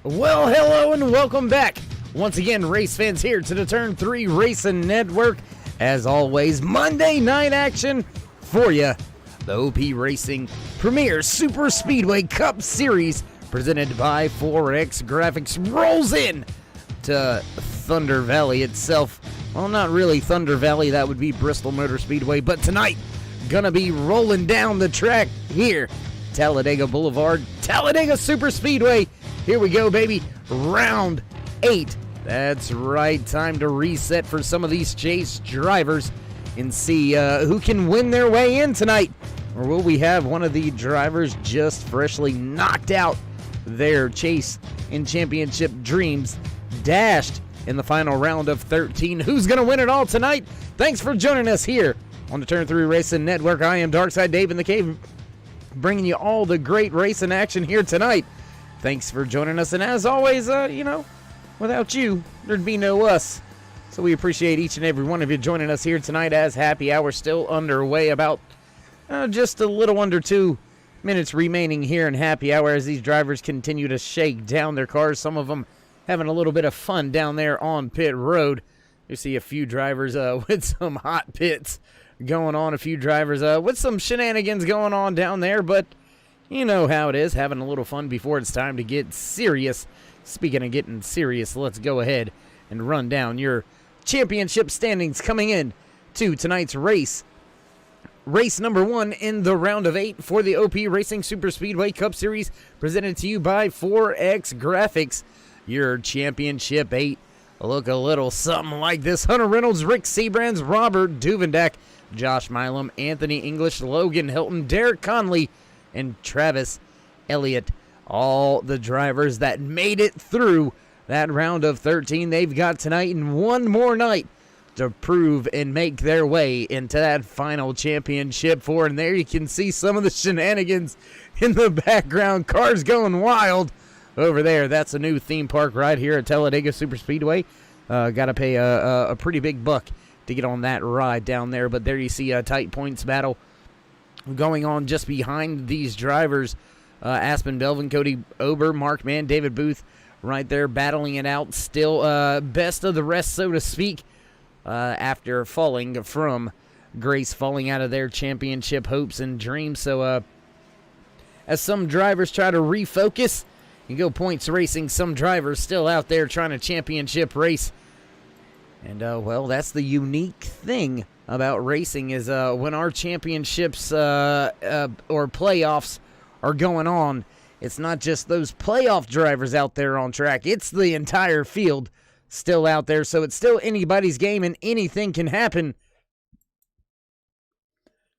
Well, hello and welcome back. Once again, race fans here to the Turn 3 Racing Network. As always, Monday night action for you. The OP Racing Premier Super Speedway Cup Series presented by 4X Graphics rolls in to Thunder Valley itself. Well, not really Thunder Valley, that would be Bristol Motor Speedway, but tonight, gonna be rolling down the track here. Talladega Boulevard, Talladega Super Speedway. Here we go, baby. Round 8. That's right. Time to reset for some of these chase drivers and see who can win their way in tonight. Or will we have one of the drivers just freshly knocked out their chase and championship dreams dashed in the final round of 13? Who's going to win it all tonight? Thanks for joining us here on the Turn 3 Racing Network. I am Darkside Dave in the Cave, bringing you all the great racing action here tonight. Thanks for joining us, and as always, without you, there'd be no us. So we appreciate each and every one of you joining us here tonight as happy hour still underway. About just a little under 2 minutes remaining here in happy hour as these drivers continue to shake down their cars. Some of them having a little bit of fun down there on pit road. You see a few drivers with some hot pits going on, a few drivers with some shenanigans going on down there, but you know how it is, having a little fun before it's time to get serious. Speaking of getting serious, let's go ahead and run down your championship standings coming in to tonight's race. Race number 1 in the round of 8 for the OP Racing Super Speedway Cup Series, presented to you by 4X Graphics. Your championship 8 look a little something like this. Hunter Reynolds, Rick Seabrands, Robert Duvendak, Josh Milam, Anthony English, Logan Hilton, Derek Conley, and Travis Elliott. All the drivers that made it through that round of 13. They've got tonight and one more night to prove and make their way into that final championship four. And there you can see some of the shenanigans in the background. Cars going wild over there. That's a new theme park right here at Talladega Super Speedway. Got to pay a pretty big buck to get on that ride down there. But there you see a tight points battle going on just behind these drivers. Aspen Belvin, Cody Ober, Mark Mann, David Booth right there battling it out. Still best of the rest, so to speak, after falling from grace, falling out of their championship hopes and dreams. So as some drivers try to refocus and go points racing, some drivers still out there trying to championship race. And, well, that's the unique thing about racing is when our championships or playoffs are going on, it's not just those playoff drivers out there on track. It's the entire field still out there, so it's still anybody's game and anything can happen.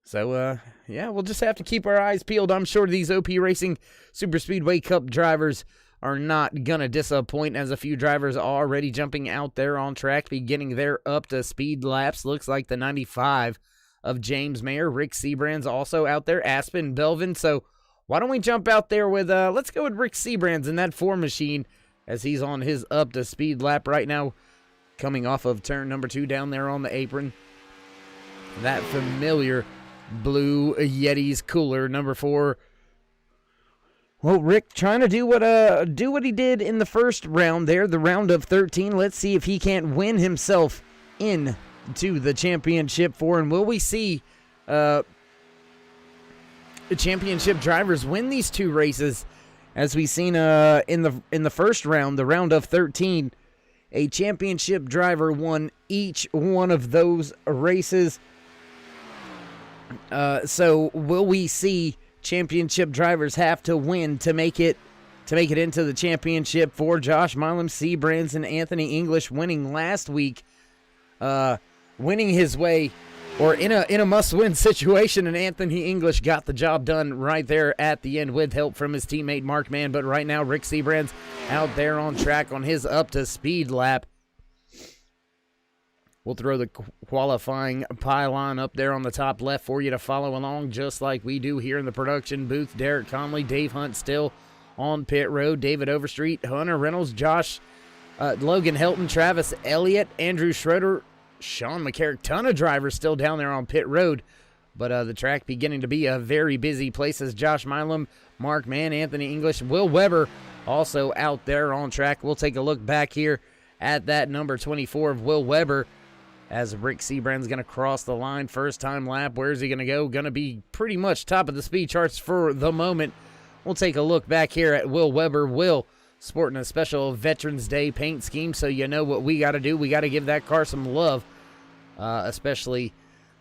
So, yeah, we'll just have to keep our eyes peeled. I'm sure these OP Racing Super Speedway Cup drivers are not going to disappoint, as a few drivers are already jumping out there on track, beginning their up-to-speed laps. Looks like the 95 of James Mayer. Rick Seabrands also out there. Aspen Belvin. So why don't we jump out there with, let's go with Rick Seabrands in that 4 machine as he's on his up-to-speed lap right now, coming off of turn number 2 down there on the apron. That familiar blue Yeti's cooler, number 4. Well, Rick trying to do what he did in the first round there, the round of 13. Let's see if he can't win himself in to the championship 4. And will we see the championship drivers win these 2 races? As we've seen in the first round, the round of 13, a championship driver won each one of those races. So will we see championship drivers have to win to make it into the championship for Josh Milam, Seabrands, and Anthony English winning last week, winning his way or in a must-win situation, and Anthony English got the job done right there at the end with help from his teammate Mark Mann. But right now, Rick Seabrands out there on track on his up-to-speed lap. We'll throw the qualifying pylon up there on the top left for you to follow along, just like we do here in the production booth. Derek Conley, Dave Hunt still on pit road. David Overstreet, Hunter Reynolds, Logan Hilton, Travis Elliott, Andrew Schroeder, Sean McCarrick. Ton of drivers still down there on pit road. But the track beginning to be a very busy place as Josh Milam, Mark Mann, Anthony English, Will Weber also out there on track. We'll take a look back here at that number 24 of Will Weber as Rick Seabrand's going to cross the line. First time lap. Where's he going to go? Going to be pretty much top of the speed charts for the moment. We'll take a look back here at Will Weber. Will sporting a special Veterans Day paint scheme, so you know what we got to do. We got to give that car some love, especially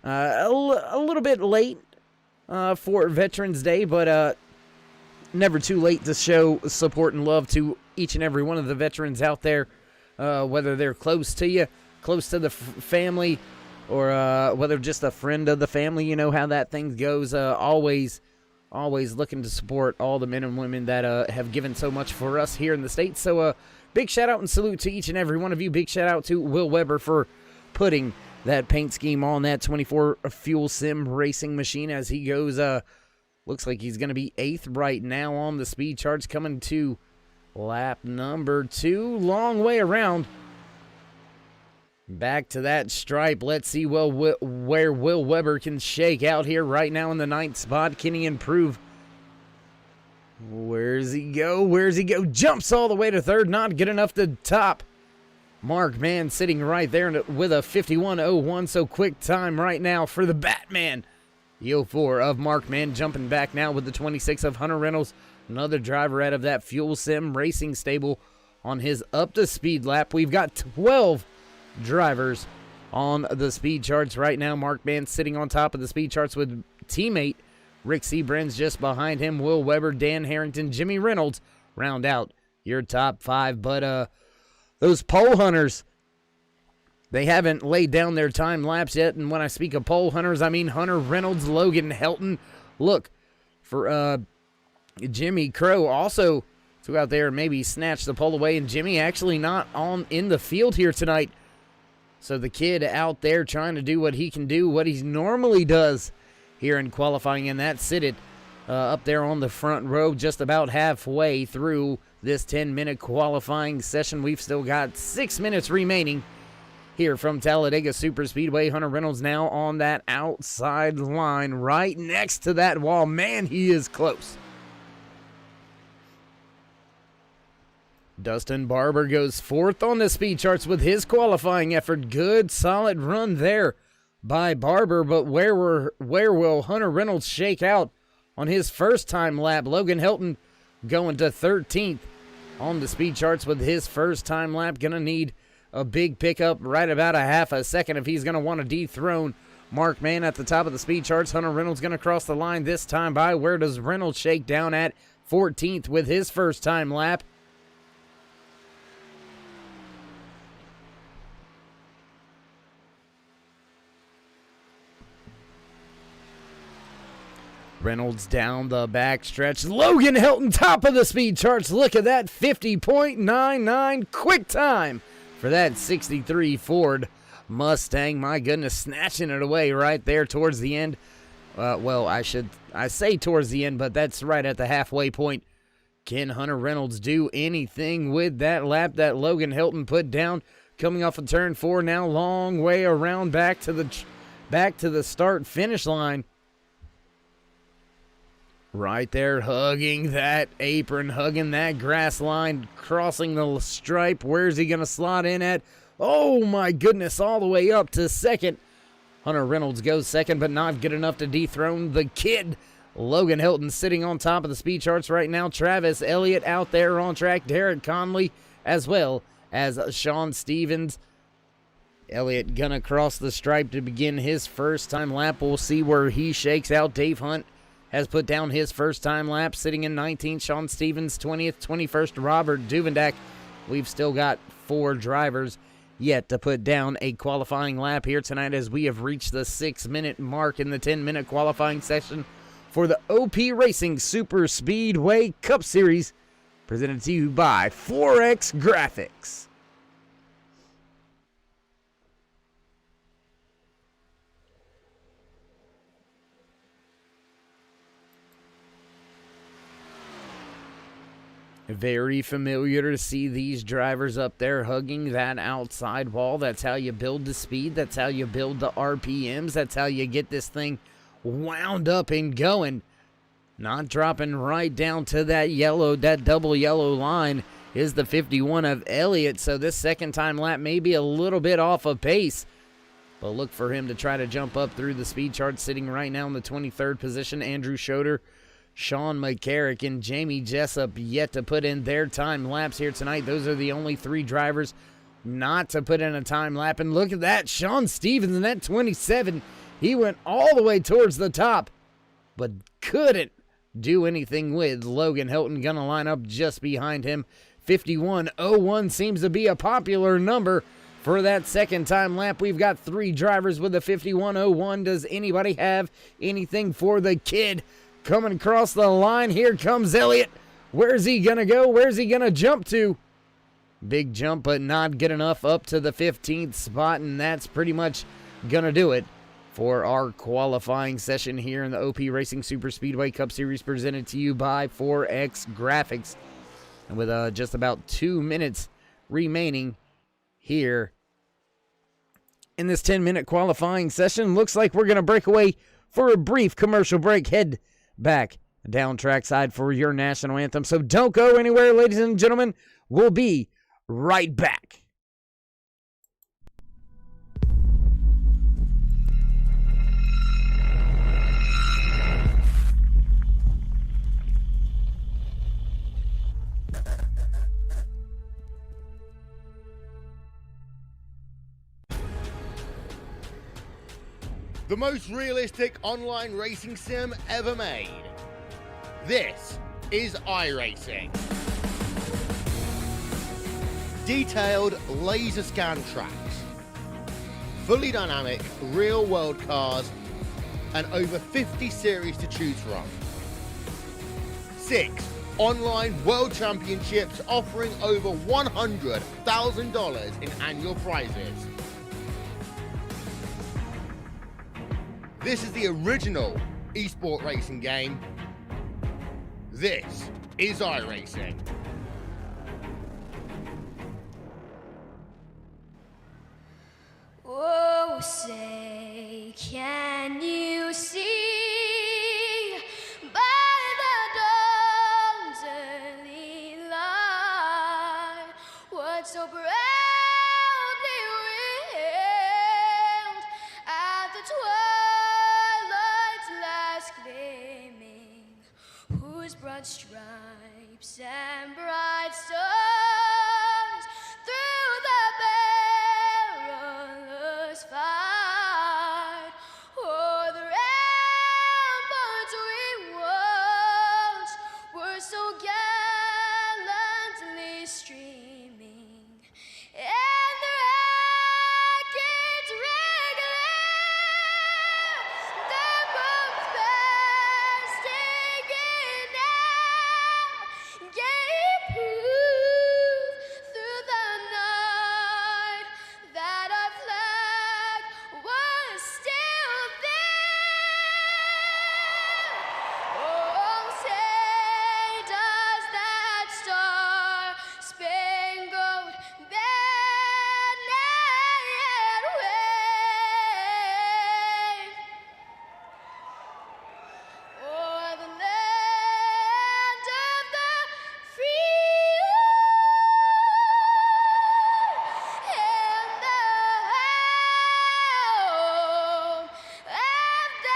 a little bit late for Veterans Day, but never too late to show support and love to each and every one of the veterans out there, whether they're close to you, close to the family, or whether just a friend of the family. You know how that thing goes. Always looking to support all the men and women that have given so much for us here in the States. So big shout out and salute to each and every one of you. Big shout out to Will Weber for putting that paint scheme on that 24 Fuel Sim racing machine as he goes. Looks like he's going to be 8th right now on the speed charts, coming to lap number 2. Long way around. Back to that stripe. Let's see where Will Weber can shake out here right now in the 9th spot. Can he improve? Where's he go? Where's he go? Jumps all the way to 3rd. Not good enough to top. Mark Mann sitting right there with a 51.01. So quick time right now for the Batman. The 04 of Mark Mann jumping back now with the 26 of Hunter Reynolds. Another driver out of that Fuel Sim Racing stable on his up-to-speed lap. We've got 12 drivers on the speed charts right now. Mark Mann sitting on top of the speed charts with teammate Rick Seabrand's just behind him. Will Weber, Dan Harrington, Jimmy Reynolds round out your top 5. But those pole hunters, they haven't laid down their time lapse yet. And when I speak of pole hunters, I mean Hunter Reynolds, Logan Helton. Look for Jimmy Crow also to out there and maybe snatch the pole away. And Jimmy actually not in the field here tonight. So the kid out there trying to do what he can do, what he normally does here in qualifying, and that's sit up there on the front row just about halfway through this 10-minute qualifying session. We've still got 6 minutes remaining here from Talladega Superspeedway. Hunter Reynolds now on that outside line right next to that wall. Man, he is close. Dustin Barber goes 4th on the speed charts with his qualifying effort. Good, solid run there by Barber, but where will Hunter Reynolds shake out on his first time lap? Logan Helton going to 13th on the speed charts with his first time lap. Gonna need a big pickup, right about a half a second if he's gonna want to dethrone Mark Mann at the top of the speed charts. Hunter Reynolds gonna cross the line this time by. Where does Reynolds shake down at? 14th with his first time lap. Reynolds down the backstretch. Logan Helton, top of the speed charts. Look at that, 50.99 quick time for that 63 Ford Mustang. My goodness, snatching it away right there towards the end. Well, I say towards the end, but that's right at the halfway point. Can Hunter Reynolds do anything with that lap that Logan Helton put down? Coming off of turn 4 now, long way around back to the start-finish line. Right there, hugging that apron, hugging that grass line, crossing the stripe. Where's he going to slot in at? Oh, my goodness, all the way up to 2nd. Hunter Reynolds goes 2nd, but not good enough to dethrone the kid. Logan Helton sitting on top of the speed charts right now. Travis Elliott out there on track. Derek Conley as well as Sean Stevens. Elliott going to cross the stripe to begin his first time lap. We'll see where he shakes out. Dave Hunt has put down his first time lap, sitting in 19th. Sean Stevens, 20th, 21st, Robert Duvendak. We've still got 4 drivers yet to put down a qualifying lap here tonight as we have reached the 6-minute mark in the 10-minute qualifying session for the OP Racing Super Speedway Cup Series, presented to you by 4X Graphics. Very familiar to see these drivers up there hugging that outside wall. That's how you build the speed. That's how you build the RPMs. That's how you get this thing wound up and going. Not dropping right down to that double yellow line is the 51 of Elliott. So this second time lap may be a little bit off of pace. But look for him to try to jump up through the speed chart, sitting right now in the 23rd position. Andrew Schroeder, Sean McCarrick, and Jamie Jessup yet to put in their time laps here tonight. Those are the only three drivers not to put in a time lap. And look at that, Sean Stevens in that 27. He went all the way towards the top, but couldn't do anything with Logan Hilton. Gonna line up just behind him. 51.01 seems to be a popular number for that second time lap. We've got three drivers with a 51.01. Does anybody have anything for the kid? Coming across the line, here comes Elliott. Where's he gonna go? Where's he gonna jump to? Big jump, but not good enough, up to the 15th spot, and that's pretty much gonna do it for our qualifying session here in the OP Racing Super Speedway Cup Series, presented to you by 4X Graphics. And with just about 2 minutes remaining here in this 10-minute qualifying session, looks like we're going to break away for a brief commercial break. Head back down trackside for your national anthem. So don't go anywhere, ladies and gentlemen. We'll be right back. The most realistic online racing sim ever made. This is iRacing. Detailed laser scan tracks, fully dynamic real world cars, and over 50 series to choose from. 6 online world championships offering over $100,000 in annual prizes. This is the original esport racing game. This is iRacing. Oh, say, can you see by the dawn's early light what so proudly wailed at the twilight's last gleaming, whose broad stripes and bright stars through the perilous fight o'er the ramparts we watched were so gallantly streaming, and the rockets regular, the bombs bursting in air, gave proof through the night that our flag was still there. Oh, say does that star-spangled banner yet wave o'er the land of the free and the home of the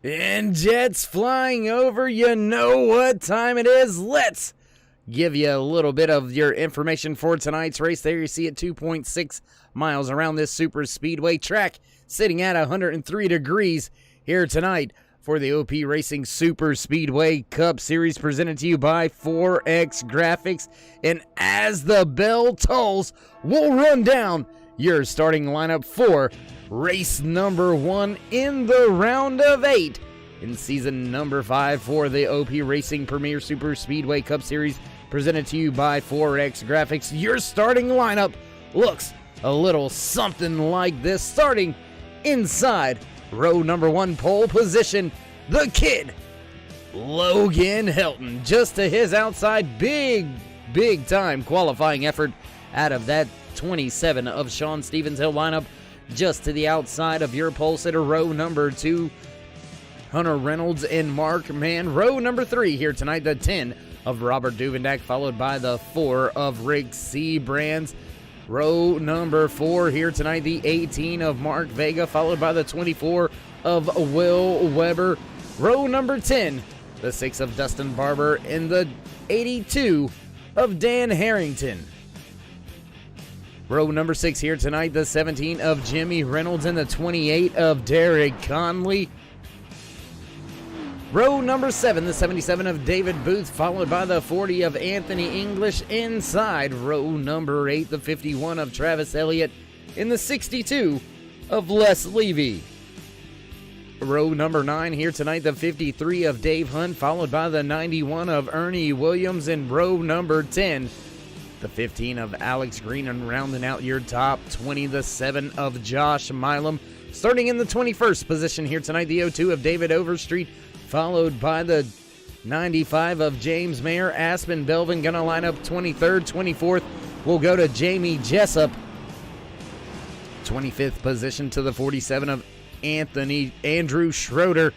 And jets flying over, you know what time it is. Let's give you a little bit of your information for tonight's race. There you see it, 2.6 miles around this super speedway track, sitting at 103 degrees here tonight for the OP Racing Super Speedway Cup Series, presented to you by 4X Graphics. And as the bell tolls, we'll run down your starting lineup for race number 1 in the round of 8 in season number 5 for the OP Racing Premier Super Speedway Cup Series, presented to you by 4X Graphics. Your starting lineup looks a little something like this. Starting inside row number 1, pole position, the kid Logan Helton. Just to his outside, big time qualifying effort out of that 27 of Sean Stevens. He'll line up just to the outside of your pole sitter, row number 2, Hunter Reynolds and Mark Mann. Row number 3 here tonight, the 10 of Robert Duvendak, followed by the 4 of Rick Seabrands. Row number 4 here tonight, the 18 of Mark Vega, followed by the 24 of Will Weber. Row number 10, the 6 of Dustin Barber, and the 82 of Dan Harrington. Row number 6 here tonight, the 17 of Jimmy Reynolds and the 28 of Derek Conley. Row number 7, the 77 of David Booth, followed by the 40 of Anthony English. Inside row number 8, the 51 of Travis Elliott and the 62 of Les Levy. Row number 9 here tonight, the 53 of Dave Hunt, followed by the 91 of Ernie Williams. In row number 10, the 15 of Alex Green, and rounding out your top 20, the 7 of Josh Milam. Starting in the 21st position here tonight, the 02 of David Overstreet, followed by the 95 of James Mayer. Aspen Belvin going to line up 23rd. 24th will go to Jamie Jessup. 25th position to the 47 of Andrew Schroeder.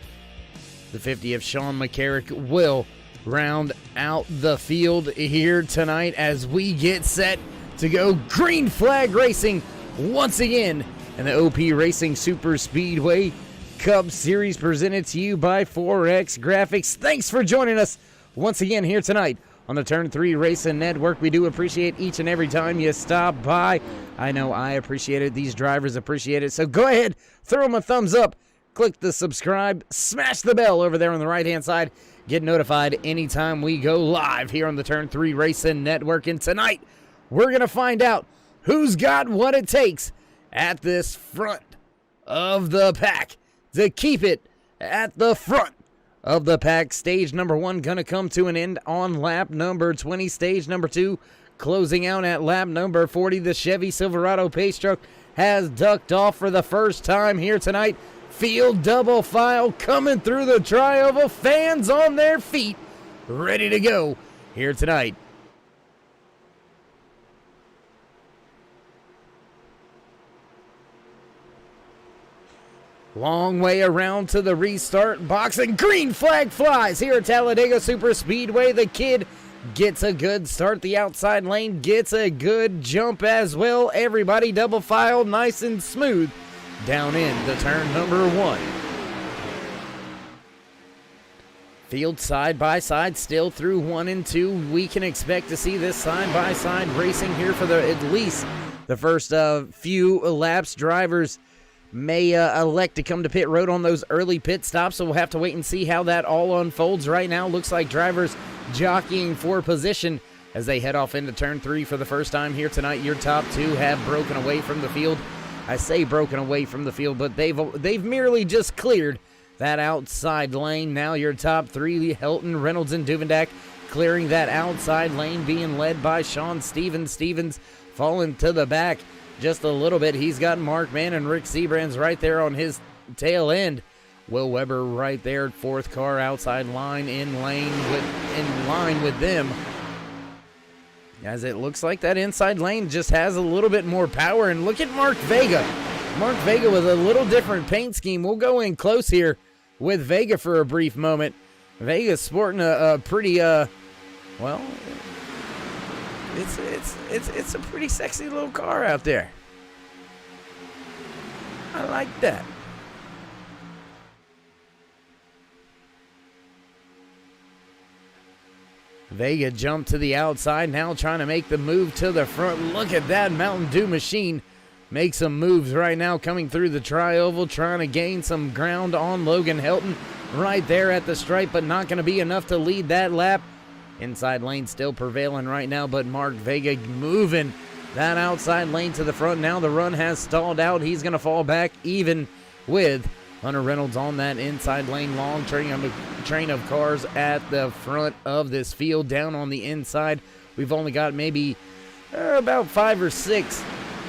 The 50 of Sean McCarrick will round out the field here tonight as we get set to go green flag racing once again in the OP Racing Super Speedway Cup Series, presented to you by 4X Graphics. Thanks for joining us once again here tonight on the Turn 3 Racing Network. We do appreciate each and every time you stop by. I know I appreciate it. These drivers appreciate it. So go ahead, throw them a thumbs up, click the subscribe, smash the bell over there on the right-hand side. Get notified anytime we go live here on the Turn 3 Racing Network. And tonight, we're going to find out who's got what it takes at this front of the pack to keep it at the front of the pack. Stage number 1 going to come to an end on lap number 20. Stage number 2 closing out at lap number 40. The Chevy Silverado Pace Truck has ducked off for the first time here tonight. Field double file coming through the tri-oval. Fans on their feet, ready to go here tonight. Long way around to the restart box, and green flag flies here at Talladega Super Speedway. The kid gets a good start. The outside lane gets a good jump as well. Everybody double file nice and smooth down into turn number 1. Field side by side still through 1 and 2. We can expect to see this side by side racing here for at least the first few laps. Drivers may elect to come to pit road on those early pit stops, so we'll have to wait and see how that all unfolds. Right now, looks like drivers jockeying for position as they head off into turn 3 for the first time here tonight. Your top 2 have broken away from the field. I say broken away from the field, but they've merely just cleared that outside lane. Now your top 3, Helton, Reynolds, and Duvendak, clearing that outside lane, being led by Sean Stevens. Stevens falling to the back just a little bit. He's got Mark Mann and Rick Seabrands right there on his tail end. Will Weber right there, 4th car outside line in line with them, as it looks like that inside lane just has a little bit more power. And look at Mark Vega. Mark Vega with a little different paint scheme. We'll go in close here with Vega for a brief moment. Vega's sporting a pretty well, it's a pretty sexy little car out there. I like that. Vega jumped to the outside, now trying to make the move to the front. Look at that Mountain Dew machine. Make some moves right now coming through the tri-oval, trying to gain some ground on Logan Helton right there at the stripe, but not going to be enough to lead that lap. Inside lane still prevailing right now, but Mark Vega moving that outside lane to the front. Now the run has stalled out. He's going to fall back even with Hunter Reynolds on that inside lane. Long train of cars at the front of this field. Down on the inside, we've only got maybe about 5 or 6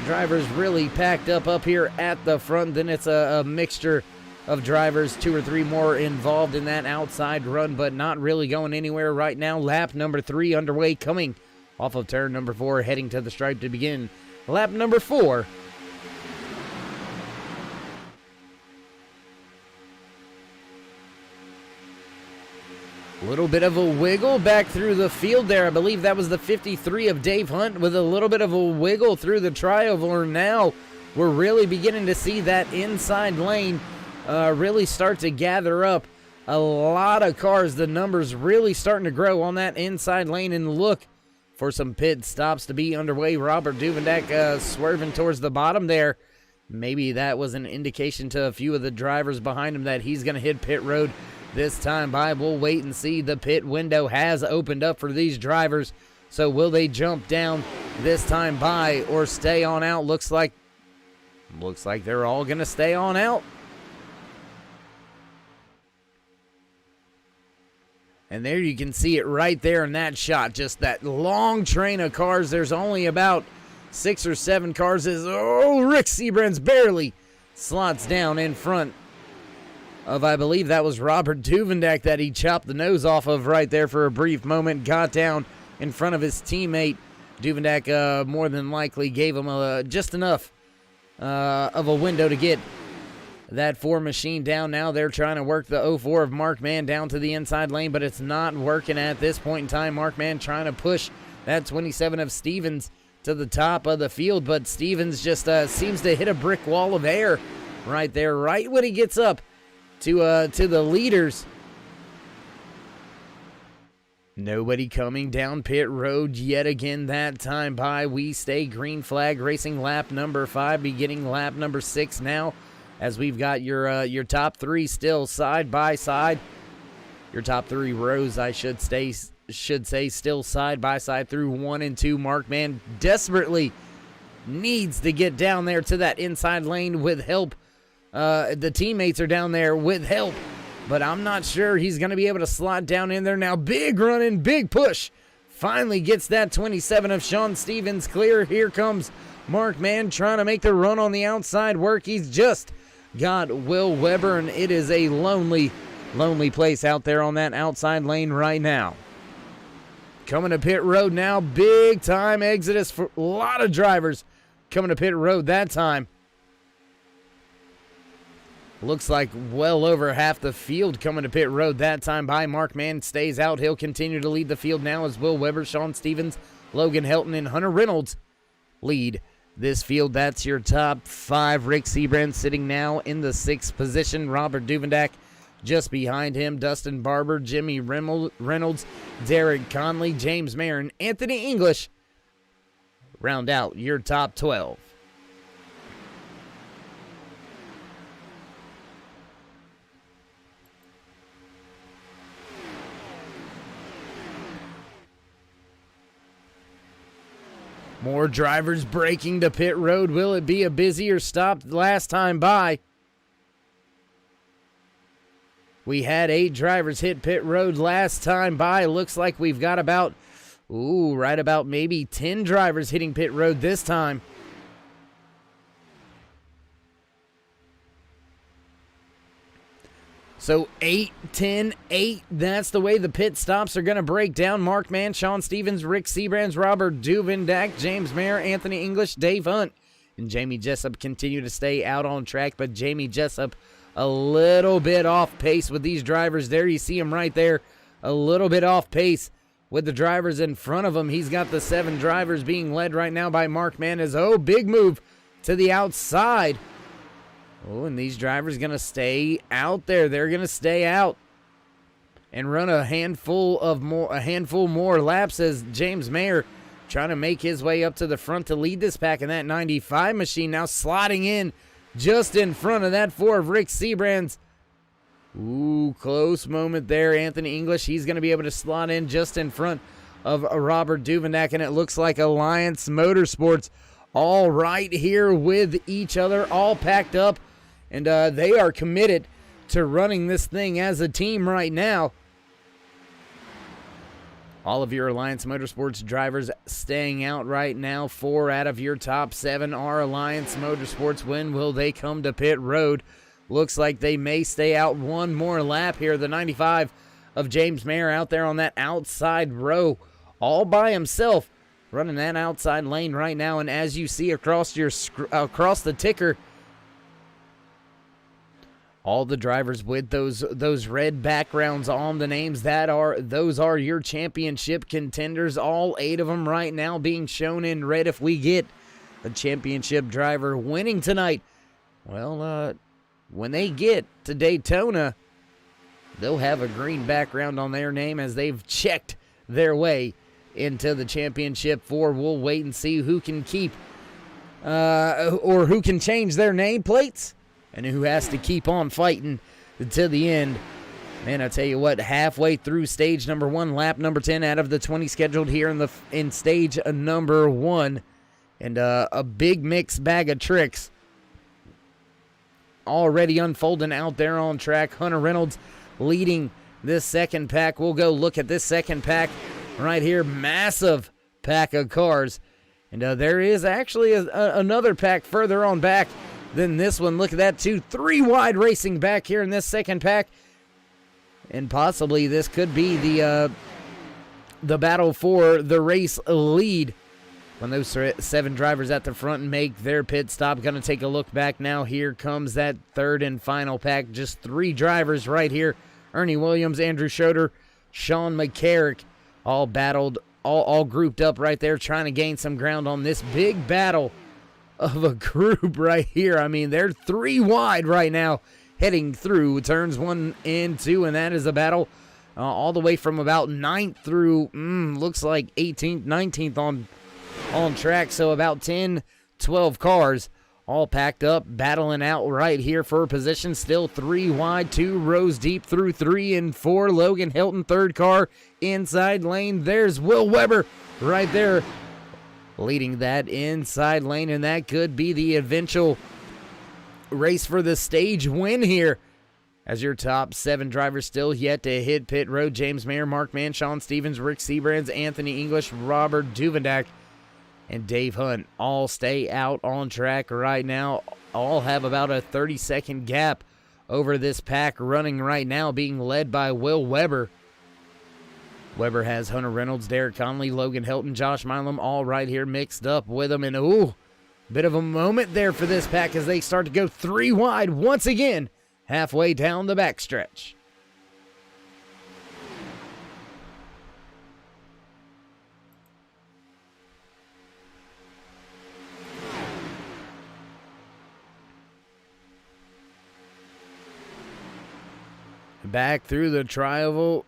drivers really packed up here at the front. Then it's a mixture of drivers, 2 or 3 more involved in that outside run, but not really going anywhere right now. Lap number 3 underway, coming off of turn number 4, heading to the stripe to begin lap number 4. Little bit of a wiggle back through the field there. I believe that was the 53 of Dave Hunt with a little bit of a wiggle through the trioval. Now we're really beginning to see that inside lane really start to gather up a lot of cars. The numbers really starting to grow on that inside lane, and look for some pit stops to be underway. Robert Duvendak swerving towards the bottom there. Maybe that was an indication to a few of the drivers behind him that he's going to hit pit road this time by. We'll wait and see. The pit window has opened up for these drivers. So will they jump down this time by or stay on out? Looks like they're all going to stay on out. And there you can see it right there in that shot. Just that long train of cars. There's only about 6 or 7 cars. Rick Seabrands barely slots down in front of, I believe that was Robert Duvendak that he chopped the nose off of right there for a brief moment. Got down in front of his teammate. Duvendak more than likely gave him just enough of a window to get that 4 machine down. Now they're trying to work the 04 of Mark Mann down to the inside lane, but it's not working at this point in time. Mark Mann trying to push that 27 of Stevens to the top of the field, but Stevens just seems to hit a brick wall of air right there, right when he gets up to the leaders. Nobody coming down pit road yet again that time by. We stay green flag racing lap number 5, beginning lap number 6 now, as we've got your top 3 still side by side. Your top 3 rows, I should say, still side by side through 1 and 2. Mark Mann desperately needs to get down there to that inside lane with help. The teammates are down there with help, but I'm not sure he's going to be able to slot down in there now. Big run and big push. Finally gets that 27 of Sean Stevens clear. Here comes Mark Mann trying to make the run on the outside work. He's just got Will Weber, and it is a lonely place out there on that outside lane right now. Coming to pit road now. Big time exodus for a lot of drivers coming to pit road that time. Looks like well over half the field coming to pit road that time by. Mark Mann stays out. He'll continue to lead the field now as Will Weber, Sean Stevens, Logan Helton, and Hunter Reynolds lead this field. That's your top 5. Rick Seabrand sitting now in the 6th position. Robert Duvendak just behind him. Dustin Barber, Jimmy Reynolds, Derek Conley, James Mayer, and Anthony English round out your top 12. More drivers breaking to pit road. Will it be a busier stop last time by? We had 8 drivers hit pit road last time by. Looks like we've got about, right about maybe 10 drivers hitting pit road this time. So 8, 10, 8, that's the way the pit stops are going to break down. Mark Mann, Sean Stevens, Rick Seabrands, Robert Duvendak, James Mayer, Anthony English, Dave Hunt, and Jamie Jessup continue to stay out on track, but Jamie Jessup a little bit off pace with these drivers. There you see him right there, a little bit off pace with the drivers in front of him. He's got the 7 drivers being led right now by Mark Mann. Big move to the outside. And these drivers going to stay out there. They're going to stay out and run a handful more laps as James Mayer trying to make his way up to the front to lead this pack in that 95 machine. Now sliding in just in front of that 4 of Rick Seabrands. Close moment there. Anthony English, he's going to be able to slot in just in front of Robert Duvendak, and it looks like Alliance Motorsports all right here with each other, all packed up. And they are committed to running this thing as a team right now. All of your Alliance Motorsports drivers staying out right now. 4 out of your top 7 are Alliance Motorsports. When will they come to pit road? looks like they may stay out one more lap here. The 95 of James Mayer out there on that outside row all by himself, running that outside lane right now. And as you see across the ticker, all the drivers with those red backgrounds on the names, those are your championship contenders. All 8 of them right now being shown in red. If we get a championship driver winning tonight, well, when they get to Daytona, they'll have a green background on their name as they've checked their way into the championship 4. We'll wait and see who can keep or who can change their nameplates and who has to keep on fighting to the end. Man, I tell you what, halfway through stage number 1, lap number 10 out of the 20 scheduled here in stage number 1, and a big mixed bag of tricks already unfolding out there on track. Hunter Reynolds leading this second pack. We'll go look at this second pack right here. Massive pack of cars. And there is actually another pack further on back than this one. Look at that, too. 3 wide racing back here in this second pack. And possibly this could be the battle for the race lead when those 7 drivers at the front make their pit stop. Going to take a look back now. Here comes that third and final pack. Just 3 drivers right here. Ernie Williams, Andrew Schroeder, Sean McCarrick, all battled, all grouped up right there, trying to gain some ground on this big battle of a group right here. I mean, they're 3 wide right now, heading through turns 1 and 2, and that is a battle all the way from about 9th through, looks like 18th, 19th on track. So about 10, 12 cars all packed up, battling out right here for position. Still 3 wide, 2 rows deep through 3 and 4. Logan Hilton, third car, inside lane. There's Will Weber right there leading that inside lane, and that could be the eventual race for the stage win here, as your top 7 drivers still yet to hit pit road. James Mayer, Mark Mann, Sean Stevens, Rick Seabrands, Anthony English, Robert Duvendak, and Dave Hunt all stay out on track right now. All have about a 30-second gap over this pack running right now, being led by Will Weber. Weber has Hunter Reynolds, Derek Conley, Logan Hilton, Josh Milam all right here mixed up with him. And bit of a moment there for this pack as they start to go 3 wide once again, halfway down the backstretch. Back through the tri-oval,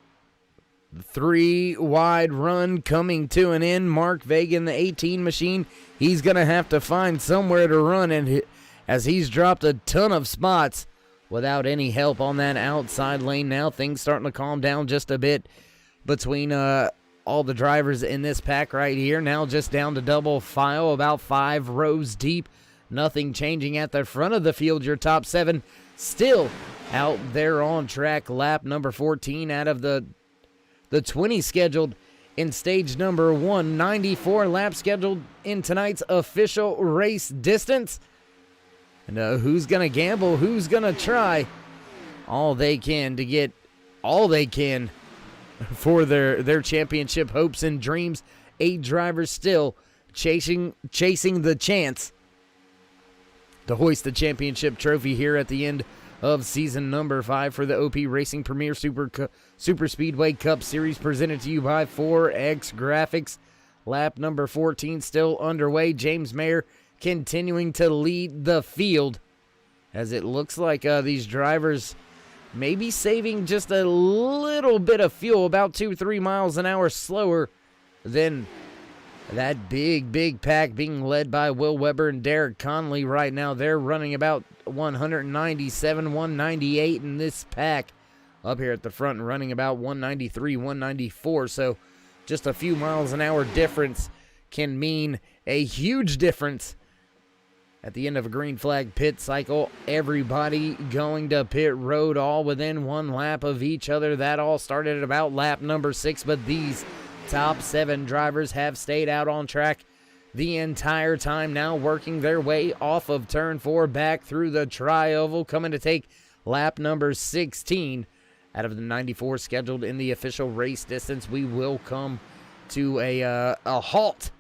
3 wide run coming to an end. Mark Vagan, the 18 machine, he's going to have to find somewhere to run, and as he's dropped a ton of spots without any help on that outside lane. Now things starting to calm down just a bit between all the drivers in this pack right here. Now just down to double file, about 5 rows deep. Nothing changing at the front of the field. Your top 7 still out there on track. Lap number 14 out of the 20 scheduled in stage number 1. 94 laps scheduled in tonight's official race distance. And who's going to gamble? Who's going to try all they can to get all they can for their championship hopes and dreams? 8 drivers still chasing the chance to hoist the championship trophy here at the end of season number 5 for the OP Racing Premier Super Speedway Cup Series, presented to you by 4X Graphics. Lap number 14 still underway. James Mayer continuing to lead the field, as it looks like these drivers may be saving just a little bit of fuel, about 2-3 miles an hour slower than that big pack being led by Will Weber and Derek Conley right now. They're running about 197, 198 in this pack up here at the front, and running about 193, 194. So just a few miles an hour difference can mean a huge difference at the end of a green flag pit cycle. Everybody going to pit road, all within 1 lap of each other. That all started at about lap number 6, but these top 7 drivers have stayed out on track the entire time, now working their way off of turn 4 back through the tri-oval, coming to take lap number 16 out of the 94 scheduled in the official race distance. We will come to a halt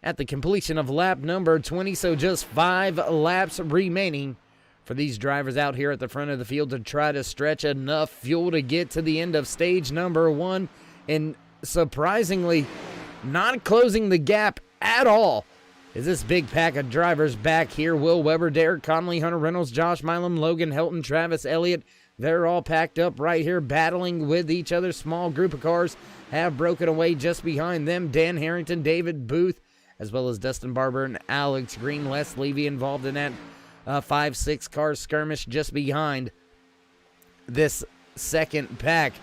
at the completion of lap number 20, so just 5 laps remaining for these drivers out here at the front of the field to try to stretch enough fuel to get to the end of stage number 1, and surprisingly not closing the gap at all is this big pack of drivers back here. Will Weber, Derek Conley, Hunter Reynolds, Josh Milam, Logan Helton, Travis Elliott, they're all packed up right here battling with each other. Small group of cars have broken away just behind them. Dan Harrington, David Booth, as well as Dustin Barber and Alex Green. Les Levy involved in that 5-6 car skirmish just behind this second pack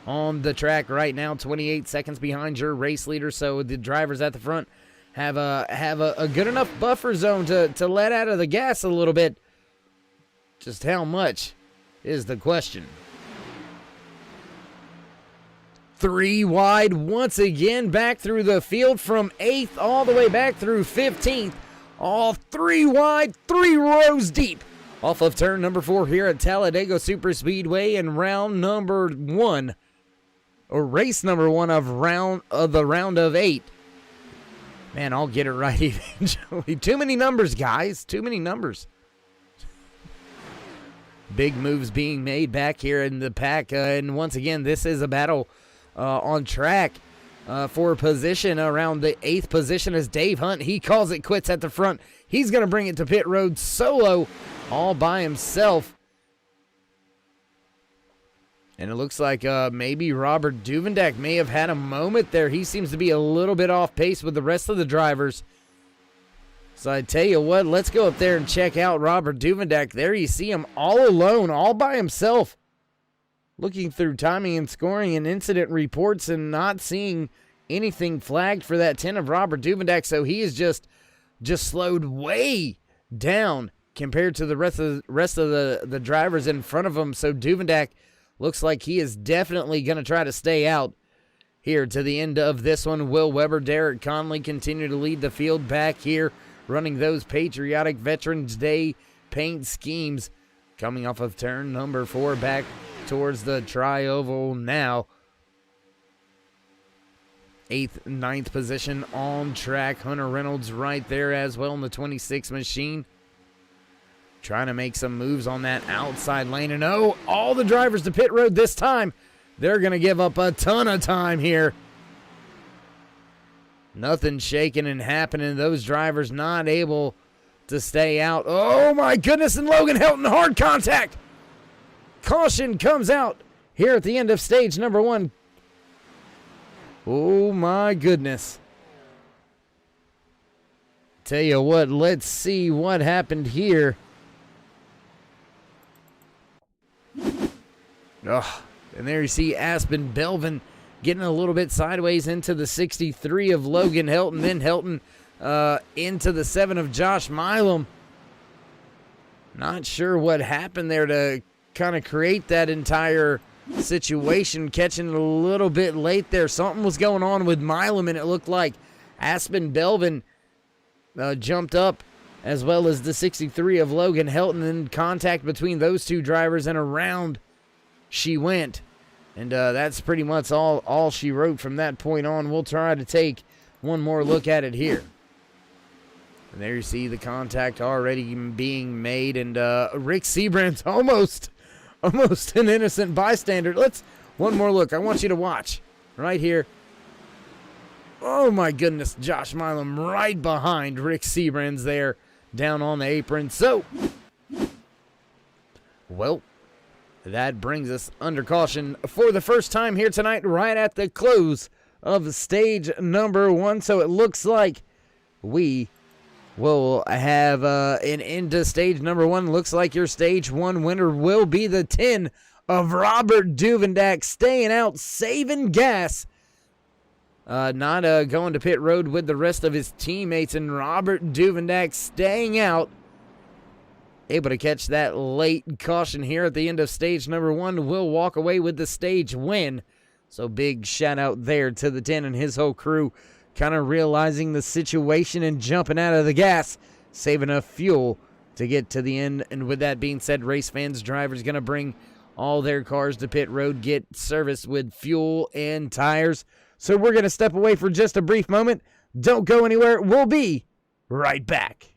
on the track right now. 28 seconds behind your race leader, so the drivers at the front have a good enough buffer zone to let out of the gas a little bit. Just how much is the question. 3 wide once again back through the field from 8th all the way back through 15th. All 3 wide, 3 rows deep off of turn number 4 here at Talladega Superspeedway in round number 1, or race number 1 of the round of 8. Man, I'll get it right eventually. Too many numbers, guys. Too many numbers. Big moves being made back here in the pack. And once again, this is a battle on track for position around the 8th position as Dave Hunt, he calls it quits at the front. He's going to bring it to pit road solo all by himself. And it looks like maybe Robert Duvendak may have had a moment there. He seems to be a little bit off pace with the rest of the drivers. So I tell you what, let's go up there and check out Robert Duvendak. There you see him all alone, all by himself, looking through timing and scoring and incident reports and not seeing anything flagged for that 10 of Robert Duvendak. So he is just slowed way down compared to the rest of the drivers in front of him. So Duvendak looks like he is definitely going to try to stay out here to the end of this one. Will Weber, Derek Conley continue to lead the field back here, running those patriotic Veterans Day paint schemes. Coming off of turn number 4 back towards the tri-oval now. 8th, 9th position on track. Hunter Reynolds right there as well in the 26 machine. Trying to make some moves on that outside lane. And oh, all the drivers to pit road this time. They're going to give up a ton of time here. Nothing shaking and happening. Those drivers not able to stay out. Oh my goodness, and Logan Helton, hard contact. Caution comes out here at the end of stage number 1. Oh my goodness. Tell you what, let's see what happened here. Oh, and there you see Aspen Belvin getting a little bit sideways into the 63 of Logan Helton. Then Helton into the 7 of Josh Milam. Not sure what happened there to kind of create that entire situation. Catching it a little bit late there. Something was going on with Milam, and it looked like Aspen Belvin jumped up, as well as the 63 of Logan Helton. And contact between those two drivers, and around she went. And that's pretty much all she wrote from that point on. We'll try to take one more look at it here. And there you see the contact already being made. And Rick Seabrand's almost an innocent bystander. One more look. I want you to watch right here. Oh my goodness, Josh Milam right behind Rick Seabrand's there down on the apron. So, well, that brings us under caution for the first time here tonight, right at the close of stage number 1. So it looks like we will have an end to stage number 1. Looks like your stage 1 winner will be the 10 of Robert Duvendak, staying out, saving gas. Not going to pit road with the rest of his teammates, and Robert Duvendak staying out. Able to catch that late caution here at the end of stage number 1. Will walk away with the stage win. So big shout out there to the 10 and his whole crew kind of realizing the situation and jumping out of the gas, save enough fuel to get to the end. And with that being said, race fans, drivers going to bring all their cars to pit road, get serviced with fuel and tires. So we're going to step away for just a brief moment. Don't go anywhere. We'll be right back.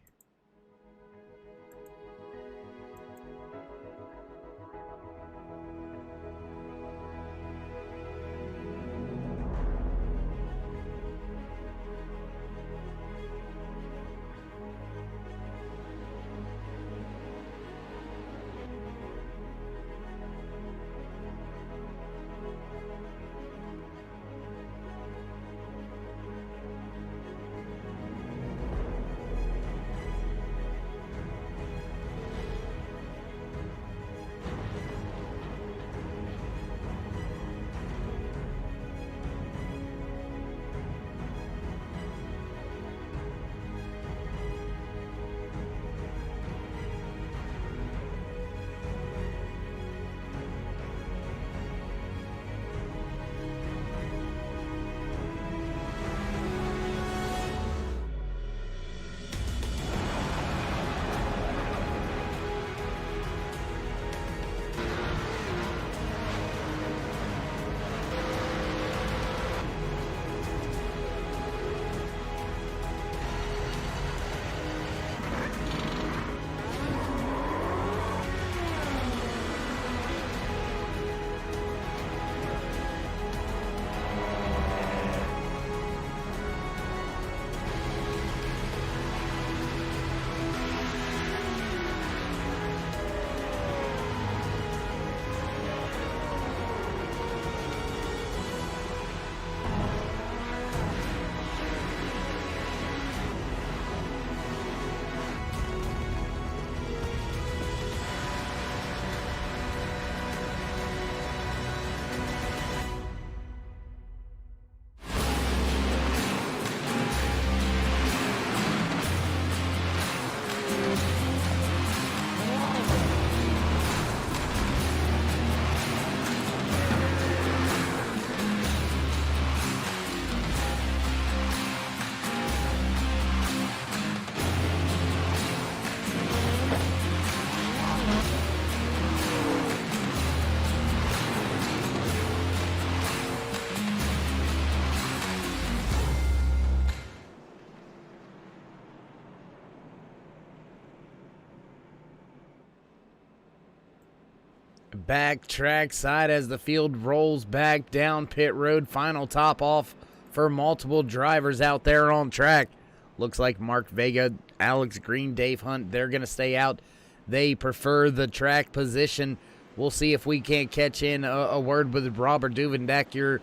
Back track side as the field rolls back down pit road. Final top off for multiple drivers out there on track. Looks like Mark Vega, Alex Green, Dave Hunt, they're going to stay out. They prefer the track position. We'll see if we can't catch in a word with Robert Duvendak, your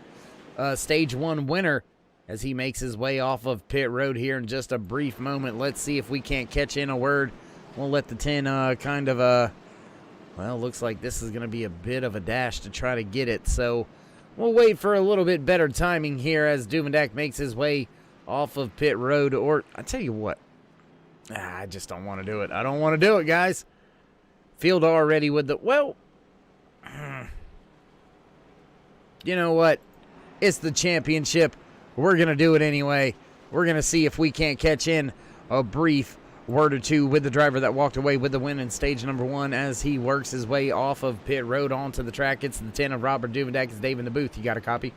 Stage 1 winner, as he makes his way off of pit road here in just a brief moment. Let's see if we can't catch in a word. We'll let the 10 well, looks like this is going to be a bit of a dash to try to get it. So we'll wait for a little bit better timing here as Duvendak makes his way off of pit road. Or, I tell you what, I just don't want to do it. I don't want to do it, guys. Field already with the, well, you know what? It's the championship. We're going to do it anyway. We're going to see if we can't catch in a brief word or two with the driver that walked away with the win in stage number 1 as he works his way off of pit road onto the track. It's the 10 of Robert Duvendak. It's Dave in the booth. You got a copy?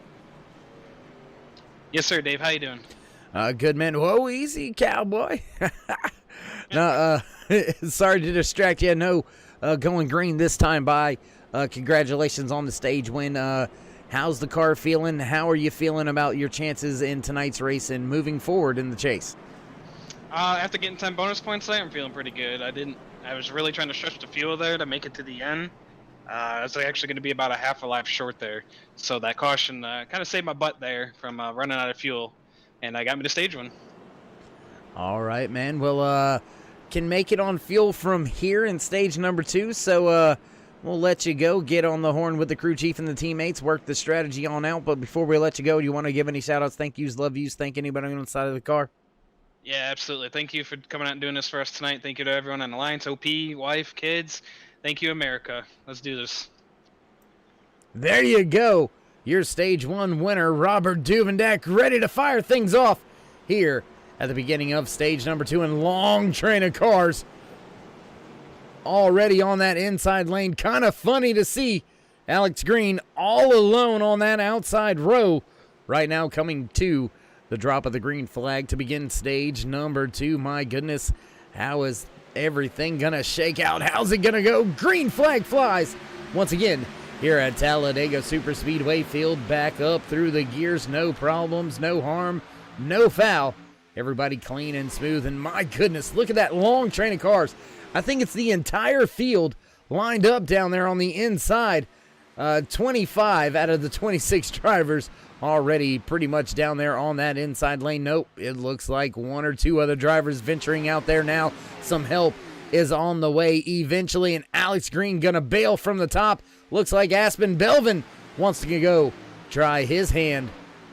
Yes, sir, Dave. How you doing? Good, man. Whoa, easy, cowboy. Sorry to distract you. No, going green this time by. Congratulations on the stage win. How's the car feeling? How are you feeling about your chances in tonight's race and moving forward in the chase? After getting 10 bonus points there, I'm feeling pretty good. I was really trying to stretch the fuel there to make it to the end. I was actually going to be about a half a lap short there. So that caution kind of saved my butt there from running out of fuel. And got me to stage 1. All right, man. Well, can make it on fuel from here in stage number 2. So we'll let you go. Get on the horn with the crew chief and the teammates. Work the strategy on out. But before we let you go, do you want to give any shout-outs, thank yous, love yous, thank anybody on the side of the car? Yeah, absolutely. Thank you for coming out and doing this for us tonight. Thank you to everyone on Alliance, OP, wife, kids. Thank you, America. Let's do this. There you go. Your stage 1 winner, Robert Duvendak, ready to fire things off here at the beginning of stage number 2, and long train of cars already on that inside lane. Kind of funny to see Alex Green all alone on that outside row right now, coming to the drop of the green flag to begin stage number 2. My goodness, how is everything gonna shake out? How's it gonna go? Green flag flies once again here at Talladega Superspeedway. Field back up through the gears. No problems, no harm, no foul. Everybody clean and smooth. And my goodness, look at that long train of cars. I think it's the entire field lined up down there on the inside. 25 out of the 26 drivers already pretty much down there on that inside lane. Nope, it looks like one or two other drivers venturing out there now. Some help is on the way eventually, and Alex Green gonna bail from the top. Looks like Aspen Belvin wants to go try his hand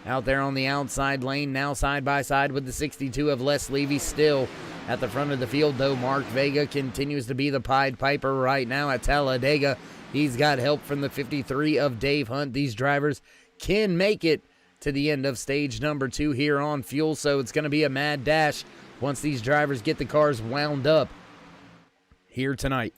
out there on the outside lane. Now side by side with the 62 of Les Levy, still at the front of the field, though. Mark Vega continues to be the Pied Piper right now at Talladega. He's got help from the 53 of Dave Hunt. These drivers can make it to the end of stage number 2 here on fuel, so it's going to be a mad dash once these drivers get the cars wound up here tonight.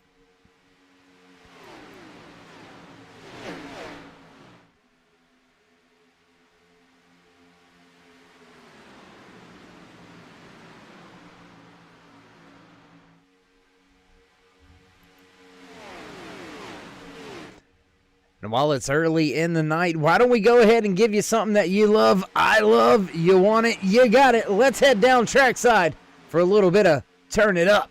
And while it's early in the night, why don't we go ahead and give you something that you love, I love, you want it, you got it. Let's head down trackside for a little bit of Turn It Up.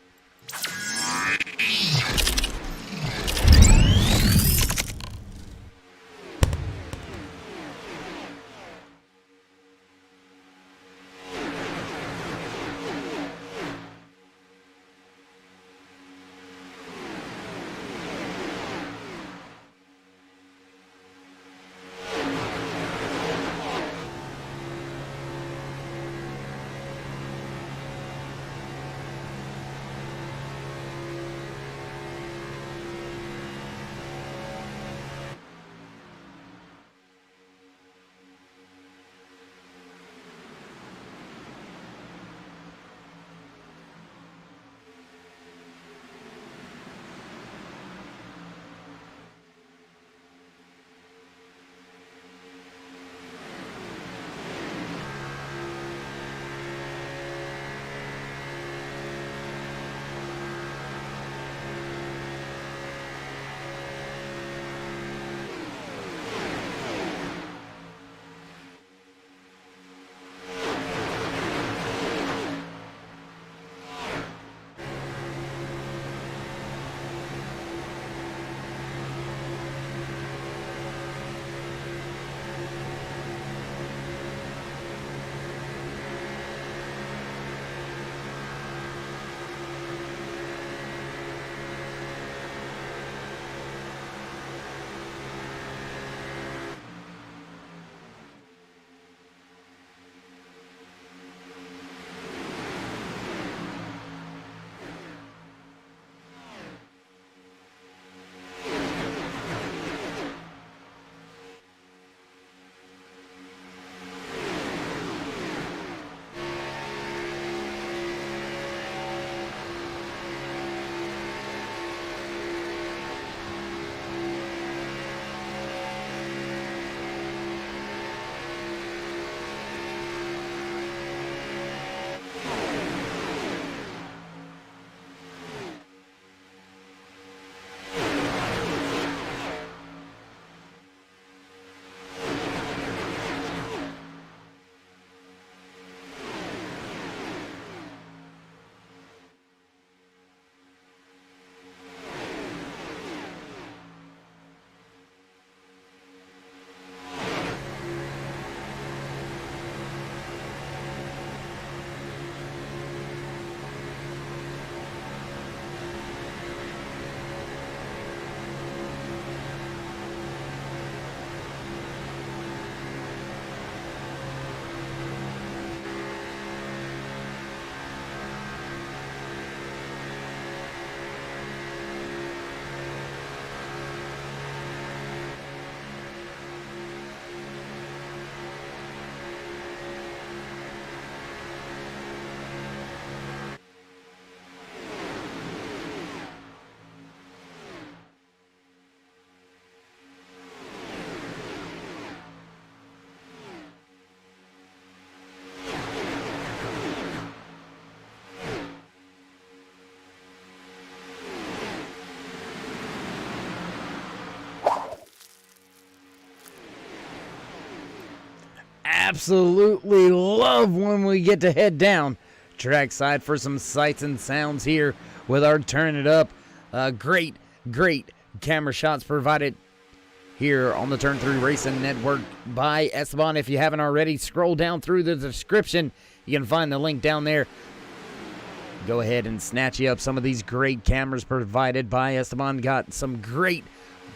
absolutely love when we get to head down trackside for some sights and sounds here with our Turn It Up. Great camera shots provided here on the Turn 3 Racing Network by Esteban. If you haven't already, scroll down through the description. You can find the link down there. Go ahead and snatch you up some of these great cameras provided by Esteban. Got some great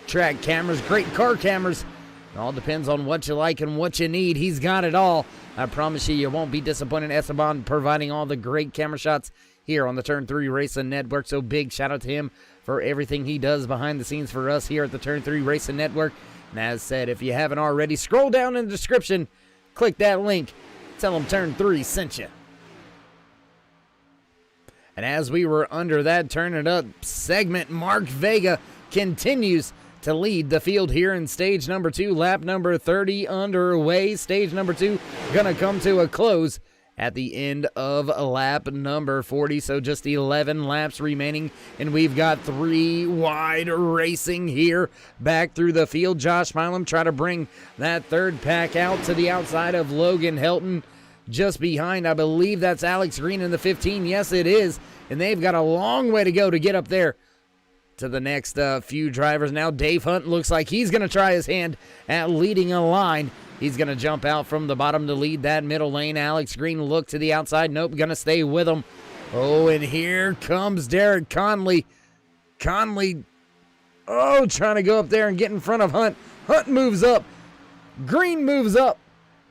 track cameras, great car cameras. It all depends on what you like and what you need. He's got it all. I promise you won't be disappointed. Esteban providing all the great camera shots here on the Turn 3 Racing Network. So big shout out to him for everything he does behind the scenes for us here at the Turn 3 Racing Network. And as said, if you haven't already, scroll down in the description, click that link, tell them Turn 3 sent you. And as we were under that Turn It Up segment, Mark Vega continues to lead the field here in stage number 2, lap number 30 underway. Stage number 2 gonna come to a close at the end of lap number 40, so just 11 laps remaining, and we've got 3 wide racing here back through the field. Josh Milam try to bring that third pack out to the outside of Logan Helton. Just behind, I believe that's Alex Green in the 15. Yes, it is, and they've got a long way to go to get up there to the next few drivers. Now Dave Hunt looks like he's going to try his hand at leading a line. He's going to jump out from the bottom to lead that middle lane. Alex Green look to the outside. Nope, going to stay with him. Oh, and here comes Derek Conley. Conley, trying to go up there and get in front of Hunt. Hunt moves up. Green moves up.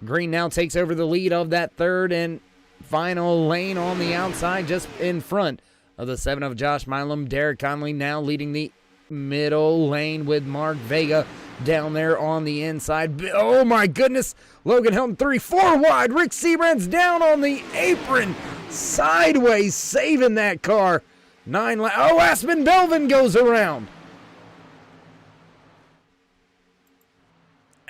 Green now takes over the lead of that third and final lane on the outside, just in front of the 7 of Josh Milam. Derek Conley now leading the middle lane with Mark Vega down there on the inside. Oh my goodness, Logan Helton 3-4 wide. Rick Seabrand's down on the apron, sideways, saving that car. Aspen Belvin goes around.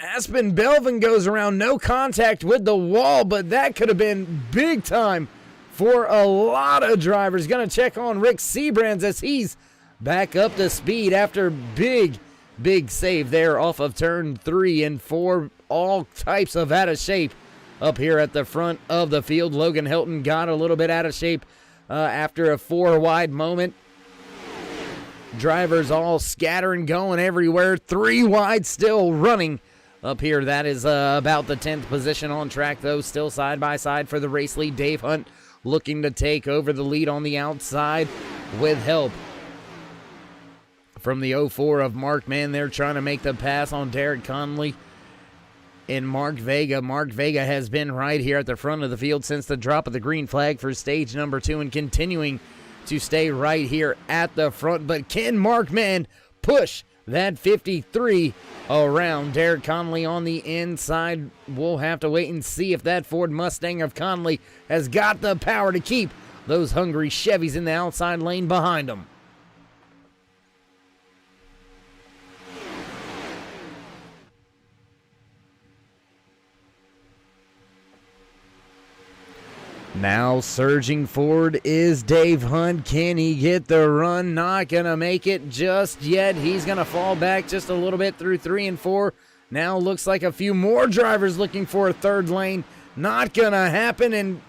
Aspen Belvin goes around, no contact with the wall, but that could have been big time for a lot of drivers. Going to check on Rick Seabrands as he's back up to speed after big save there off of turn 3 and 4. All types of out of shape up here at the front of the field. Logan Helton got a little bit out of shape after a 4 wide moment. Drivers all scattering, going everywhere. 3 wide still running up here. That is about the 10th position on track, though. Still side by side for the race lead. Dave Hunt looking to take over the lead on the outside with help from the 04 of Mark Mann. They're trying to make the pass on Derek Conley and Mark Vega. Mark Vega has been right here at the front of the field since the drop of the green flag for stage number 2 and continuing to stay right here at the front. But can Mark Mann push that 53 around? Derek Conley on the inside. We'll have to wait and see if that Ford Mustang of Conley has got the power to keep those hungry Chevys in the outside lane behind them. Now surging forward is Dave Hunt. Can he get the run? Not going to make it just yet. He's going to fall back just a little bit through 3 and 4. Now looks like a few more drivers looking for a third lane. Not going to happen. And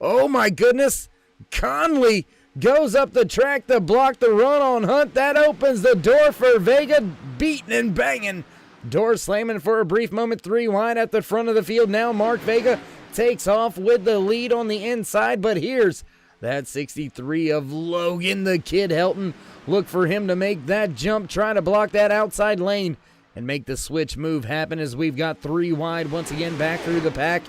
oh my goodness, Conley goes up the track to block the run on Hunt. That opens the door for Vega, beating and banging. Door slamming for a brief moment. 3 wide at the front of the field. Now Mark Vega takes off with the lead on the inside, but here's that 63 of Logan the Kid Helton. Look for him to make that jump, try to block that outside lane and make the switch move happen as we've got 3 wide once again back through the pack.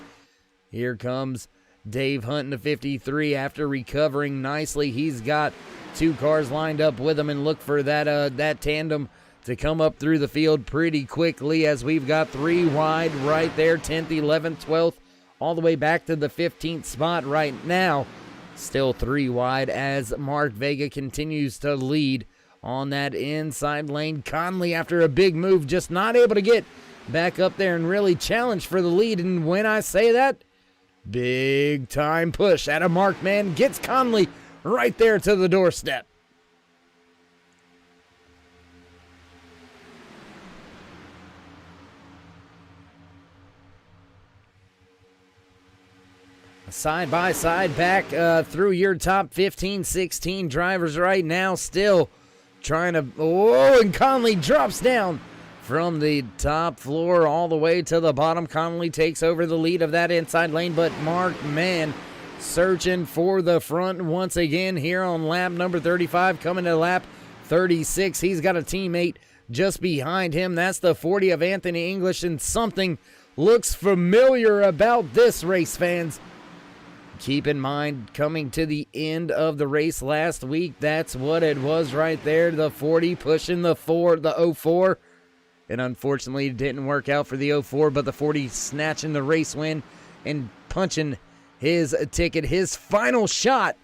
Here comes Dave Hunt in the 53 after recovering nicely. He's got 2 cars lined up with him and look for that tandem to come up through the field pretty quickly as we've got 3 wide right there, 10th, 11th, 12th, all the way back to the 15th spot right now. Still 3 wide as Mark Vega continues to lead on that inside lane. Conley, after a big move, just not able to get back up there and really challenge for the lead. And when I say that, big time push out of Mark Mann gets Conley right there to the doorstep. side by side back through your top 15, 16 drivers right now. Still trying to, and Conley drops down from the top floor all the way to the bottom. Conley takes over the lead of that inside lane, but Mark Mann searching for the front once again here on lap number 35, coming to lap 36. He's got a teammate just behind him. That's the 40 of Anthony English, and something looks familiar about this, race fans. Keep in mind, coming to the end of the race last week, that's what it was right there. The 40 pushing the 04. And unfortunately, it didn't work out for the 04, but the 40 snatching the race win and punching his ticket, his final shot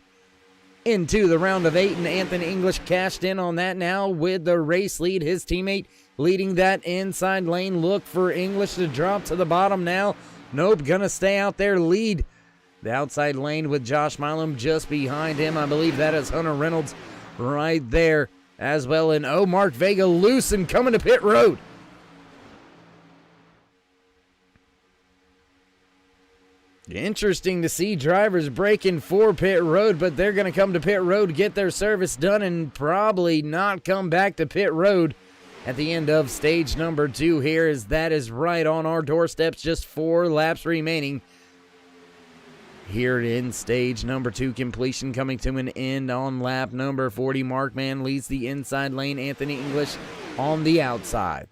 into the round of 8. And Anthony English cashed in on that now with the race lead. His teammate leading that inside lane. Look for English to drop to the bottom now. Nope, gonna stay out there, lead the outside lane with Josh Milam just behind him. I believe that is Hunter Reynolds right there as well. And Mark Vega loose and coming to pit road. Interesting to see drivers breaking for pit road, but they're going to come to pit road, get their service done, and probably not come back to pit road at the end of stage number 2 here, as that is right on our doorsteps. Just 4 laps remaining here in stage number 2. Completion coming to an end on lap number 40. Mark Mann leads the inside lane. Anthony English on the outside.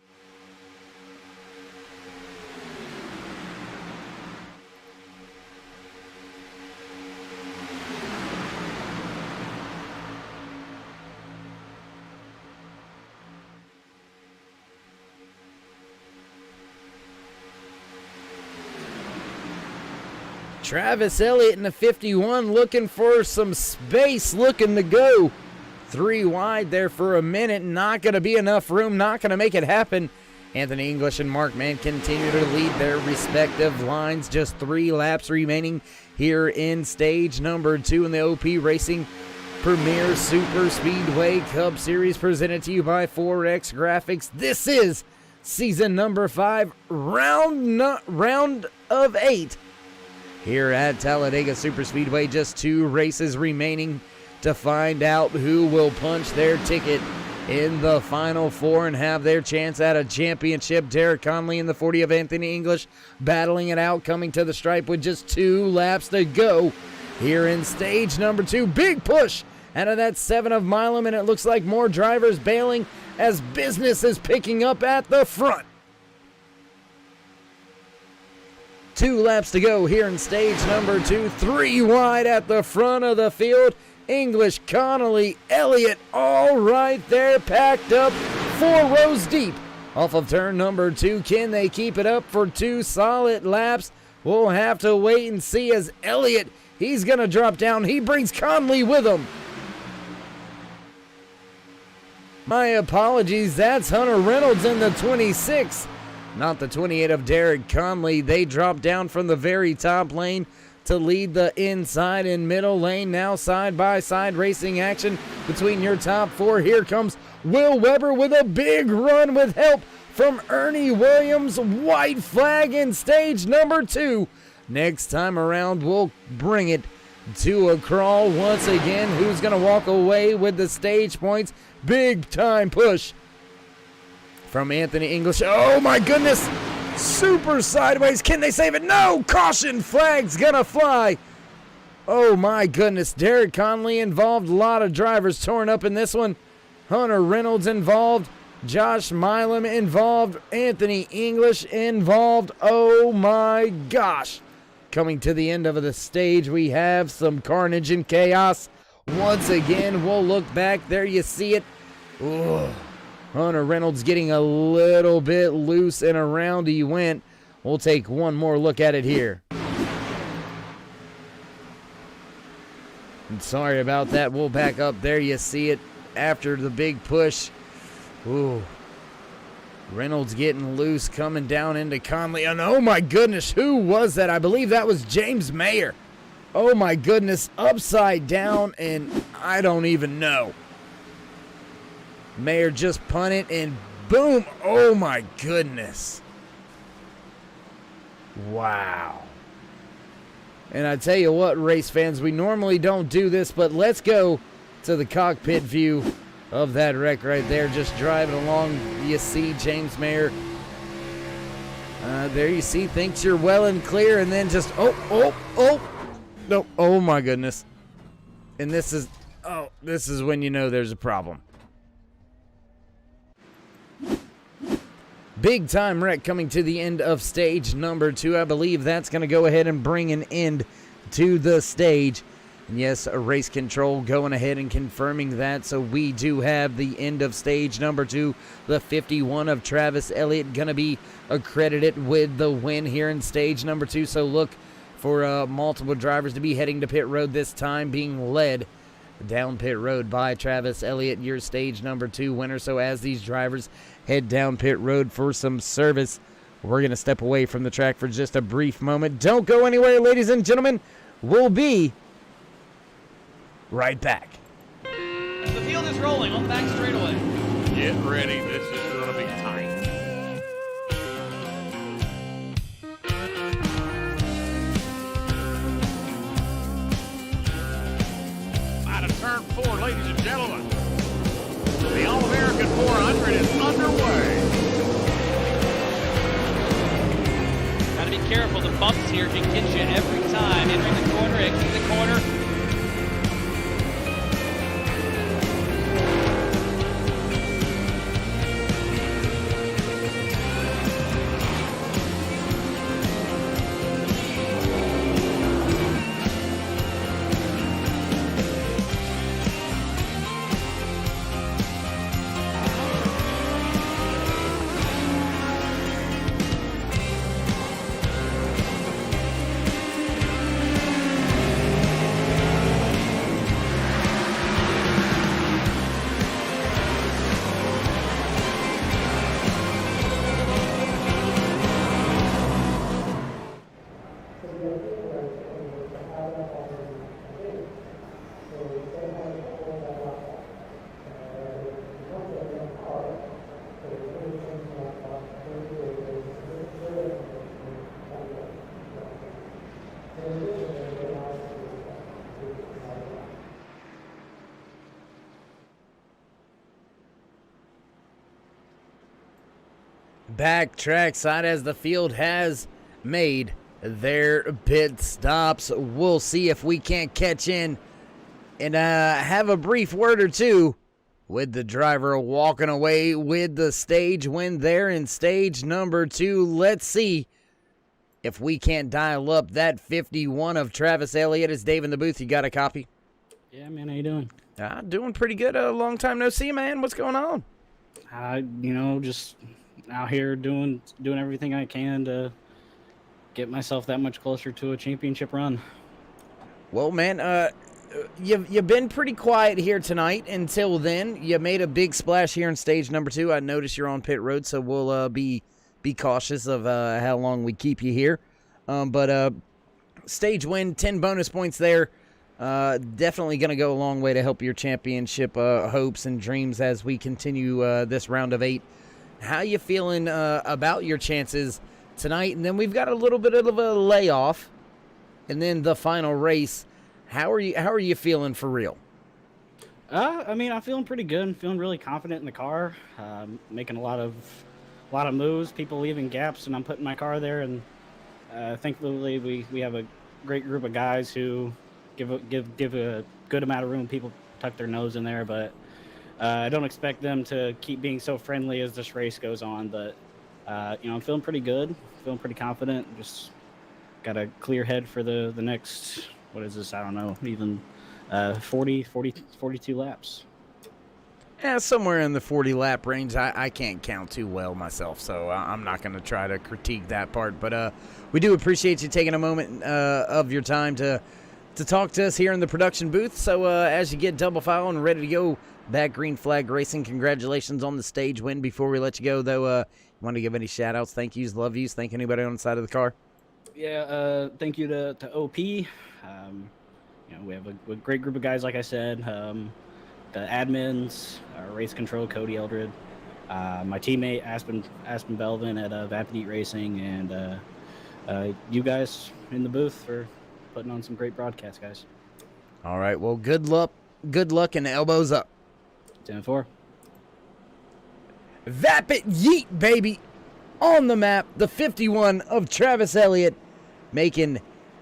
Travis Elliott in the 51 looking for some space, looking to go 3 wide there for a minute. Not going to be enough room, not going to make it happen. Anthony English and Mark Mann continue to lead their respective lines. Just 3 laps remaining here in stage number 2 in the OP Racing Premier Super Speedway Cup Series, presented to you by 4X Graphics. This is season number 5, round of 8. Here at Talladega Super Speedway. Just 2 races remaining to find out who will punch their ticket in the final 4 and have their chance at a championship. Derek Conley in the 40 of Anthony English battling it out, coming to the stripe with just 2 laps to go here in stage number 2. Big push out of that 7 of Milam, and it looks like more drivers bailing as business is picking up at the front. 2 laps to go here in stage number 2. 3 wide at the front of the field. English, Connolly, Elliott, all right there, packed up 4 rows deep off of turn number 2. Can they keep it up for 2 solid laps? We'll have to wait and see, as Elliott, he's going to drop down. He brings Conley with him. My apologies, that's Hunter Reynolds in the 26. Not the 28 of Derek Conley. They drop down from the very top lane to lead the inside and middle lane. Now side by side racing action between your top 4. Here comes Will Weber with a big run with help from Ernie Williams. White flag in stage number 2. Next time around, we'll bring it to a crawl once again. Who's going to walk away with the stage points? Big time push from Anthony English. Oh my goodness! Super sideways. Can they save it? No! Caution flag's gonna fly. Oh my goodness. Derek Conley involved. A lot of drivers torn up in this one. Hunter Reynolds involved. Josh Milam involved. Anthony English involved. Oh my gosh. Coming to the end of the stage, we have some carnage and chaos. Once again, we'll look back. There you see it. Ugh. Hunter Reynolds getting a little bit loose, and around he went. We'll take one more look at it here. And sorry about that. We'll back up. There you see it after the big push. Ooh. Reynolds getting loose, coming down into Conley. And oh my goodness, who was that? I believe that was James Mayer. Oh my goodness, upside down, and I don't even know. Mayer just punted and boom. Oh my goodness. Wow. And I tell you what, race fans, we normally don't do this, but let's go to the cockpit view of that wreck right there. Just driving along, you see James Mayer. There you see, thinks you're well and clear, and then just, no, oh my goodness. And this is when you know there's a problem. Big time wreck coming to the end of stage number 2. I believe that's going to go ahead and bring an end to the stage. And yes, race control going ahead and confirming that. So we do have the end of stage number 2. The 51 of Travis Elliott going to be accredited with the win here in stage number 2. So look for multiple drivers to be heading to pit road this time, being led down pit road by Travis Elliott, your stage number 2 winner. So as these drivers head down pit road for some service, we're going to step away from the track for just a brief moment. Don't go anywhere, ladies and gentlemen. We'll be right back. The field is rolling on the back straightaway. Get ready. This is going to be tight. Out of turn 4, ladies and gentlemen. The All-American 400 is underway. Gotta be careful. The bumps here can get you every time. Entering the corner, exiting the corner. Back trackside as the field has made their pit stops. We'll see if we can't catch in and have a brief word or two with the driver walking away with the stage win there in stage number 2. Let's see if we can't dial up that 51 of Travis Elliott. Is Dave in the booth? You got a copy? Yeah, man, how you doing? Doing pretty good. A long time no see, man. What's going on? Just out here doing everything I can to get myself that much closer to a championship run. Well, man, you've been pretty quiet here tonight until then. You made a big splash here in stage number 2. I noticed you're on pit road, so we'll be cautious of how long we keep you here. But stage win, 10 bonus points there. Definitely going to go a long way to help your championship hopes and dreams as we continue this round of 8. How you feeling about your chances tonight? And then we've got a little bit of a layoff, and then the final race. How are you feeling for real? I'm feeling pretty good. I'm feeling really confident in the car. Making a lot of moves. People leaving gaps, and I'm putting my car there. And thankfully, we have a great group of guys who give a good amount of room. People tuck their nose in there, but I don't expect them to keep being so friendly as this race goes on. But I'm feeling pretty good. Feeling pretty confident. Just got a clear head for the next. What is this? I don't know. Even 42 laps. Yeah, somewhere in the 40 lap range. I can't count too well myself, so I'm not going to try to critique that part. But we do appreciate you taking a moment of your time to talk to us here in the production booth. So as you get double file and ready to go back Green Flag Racing, congratulations on the stage win. Before we let you go, though, you want to give any shout outs, thank yous, love yous, thank anybody on the side of the car? Yeah, thank you to OP. We have a great group of guys, like I said. The admins, race control, Cody Eldred, my teammate Aspen Belvin at Vapid Eat Racing, and you guys in the booth for putting on some great broadcasts, guys. All right, well, good luck, and elbows up. 10-4. Vapid Yeet, baby, on the map. The 51 of Travis Elliott making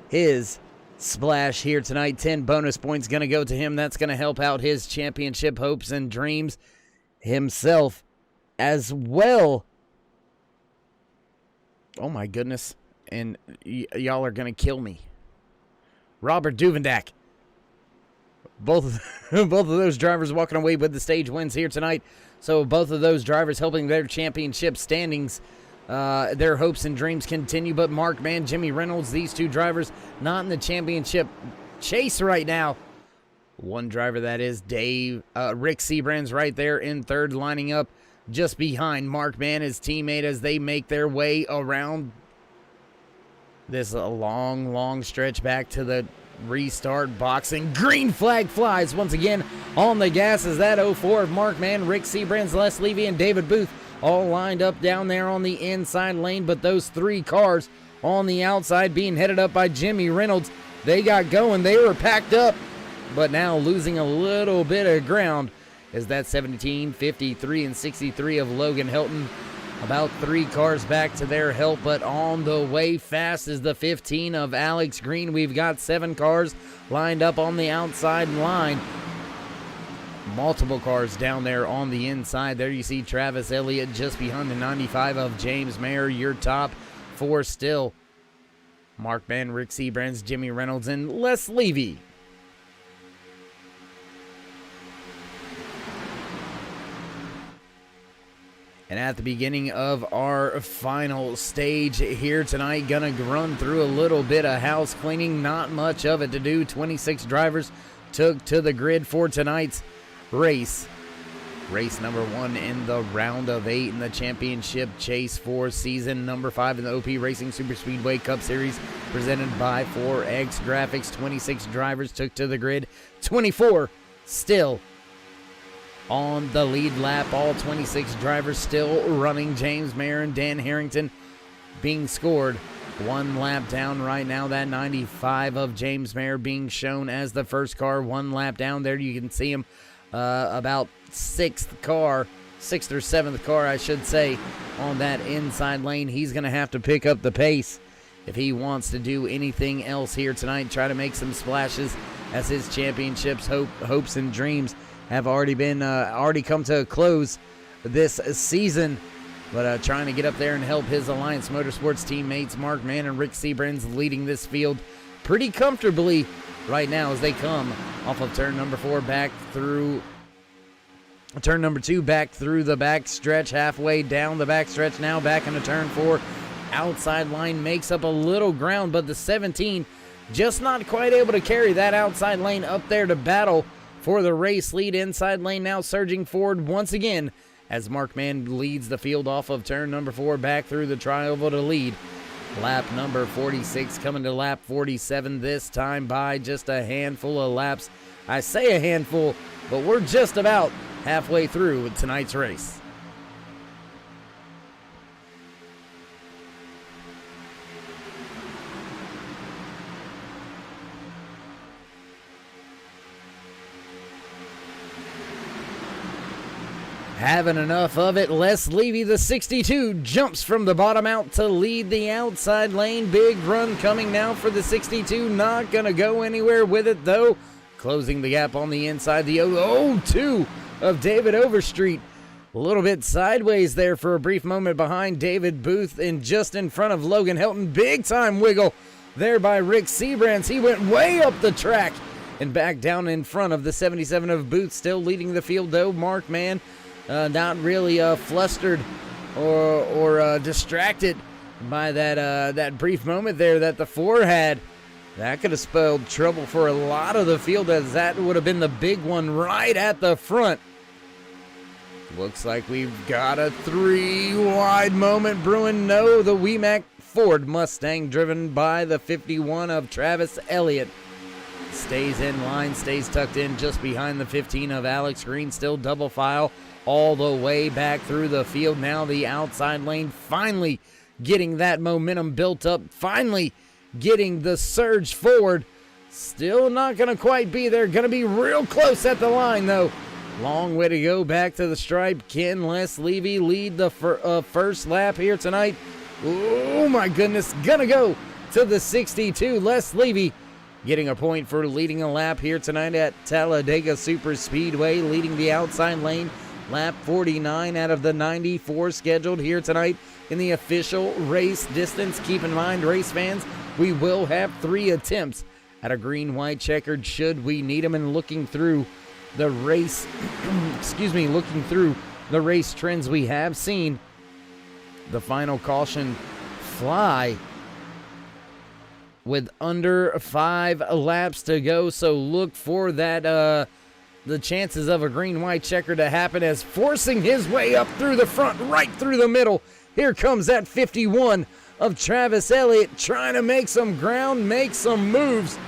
his splash here tonight. 10 bonus points going to go to him. That's going to help out his championship hopes and dreams himself as well. Oh, my goodness. And y'all are going to kill me. Robert Duvendak. Both of those drivers walking away with the stage wins here tonight. So both of those drivers helping their championship standings, their hopes and dreams continue. But Mark Mann, Jimmy Reynolds, these two drivers not in the championship chase right now. One driver, that is Rick Seabrand's right there in third, lining up just behind Mark Mann, his teammate, as they make their way around this long stretch back to the restart box, and green flag flies once again on the gas as that 04 of Mark Mann, Rick Seabrand's, Les Levy, and David Booth all lined up down there on the inside lane. But those three cars on the outside being headed up by Jimmy Reynolds, they got going. They were packed up, but now losing a little bit of ground is that 17, 53, and 63 of Logan Helton. About 3 cars back to their help, but on the way fast is the 15 of Alex Green. We've got 7 cars lined up on the outside line. Multiple cars down there on the inside. There you see Travis Elliott just behind the 95 of James Mayer. Your top 4 still Mark Mann, Rick Seabrand's, Jimmy Reynolds, and Les Levy. And at the beginning of our final stage here tonight, gonna run through a little bit of house cleaning. Not much of it to do. 26 drivers took to the grid for tonight's race. Race number 1 in the round of 8 in the championship chase for season number 5 in the OP Racing Super Speedway Cup Series, presented by 4X Graphics. 26 drivers took to the grid. 24 still on the lead lap. All 26 drivers still running. James Mayer and Dan Harrington being scored 1 lap down right now. That 95 of James Mayer being shown as the first car 1 lap down. There you can see him about 6th or 7th car, I should say, on that inside lane. He's going to have to pick up the pace if he wants to do anything else here tonight. Try to make some splashes, as his championships hopes and dreams have already come to a close this season. But trying to get up there and help his Alliance Motorsports teammates, Mark Mann and Rick Seabrand's, leading this field pretty comfortably right now as they come off of turn number 4 back through turn number 2, back through the back stretch, halfway down the back stretch now, back into turn 4. Outside line makes up a little ground, but the 17 just not quite able to carry that outside lane up there to battle for the race lead. Inside lane now surging forward once again as Mark Mann leads the field off of turn number 4 back through the tri-oval to lead. Lap number 46 coming to lap 47, this time by just a handful of laps. I say a handful, but we're just about halfway through with tonight's race. Having enough of it, Les Levy, the 62, jumps from the bottom out to lead the outside lane. Big run coming now for the 62. Not going to go anywhere with it, though. Closing the gap on the inside, the 0-2 of David Overstreet. A little bit sideways there for a brief moment behind David Booth and just in front of Logan Helton. Big time wiggle there by Rick Seabrand. He went way up the track and back down in front of the 77 of Booth. Still leading the field, though, Mark Mann. Not really flustered or distracted by that brief moment there that the 4 had. That could have spelled trouble for a lot of the field, as that would have been the big one right at the front. Looks like we've got a 3-wide moment brewing. No, the WeMac Ford Mustang, driven by the 51 of Travis Elliott, stays in line, stays tucked in just behind the 15 of Alex Green. Still double file all the way back through the field. Now the outside lane finally getting that momentum built up, finally getting the surge forward. Still not going to quite be there. Going to be real close at the line, though. Long way to go back to the stripe. Can Les Levy lead the first lap here tonight? Oh, my goodness. Going to go to the 62. Les Levy getting a point for leading a lap here tonight at Talladega Super Speedway, leading the outside lane. Lap 49 out of the 94 scheduled here tonight in the official race distance. Keep in mind, race fans, we will have 3 attempts at a green-white checkered should we need them. And looking through the race, looking through the race trends we have seen, the final caution fly with under 5 laps to go. So look for that, the chances of a green-white checker to happen as forcing his way up through the front, right through the middle. Here comes that 51 of Travis Elliott trying to make some ground, make some moves,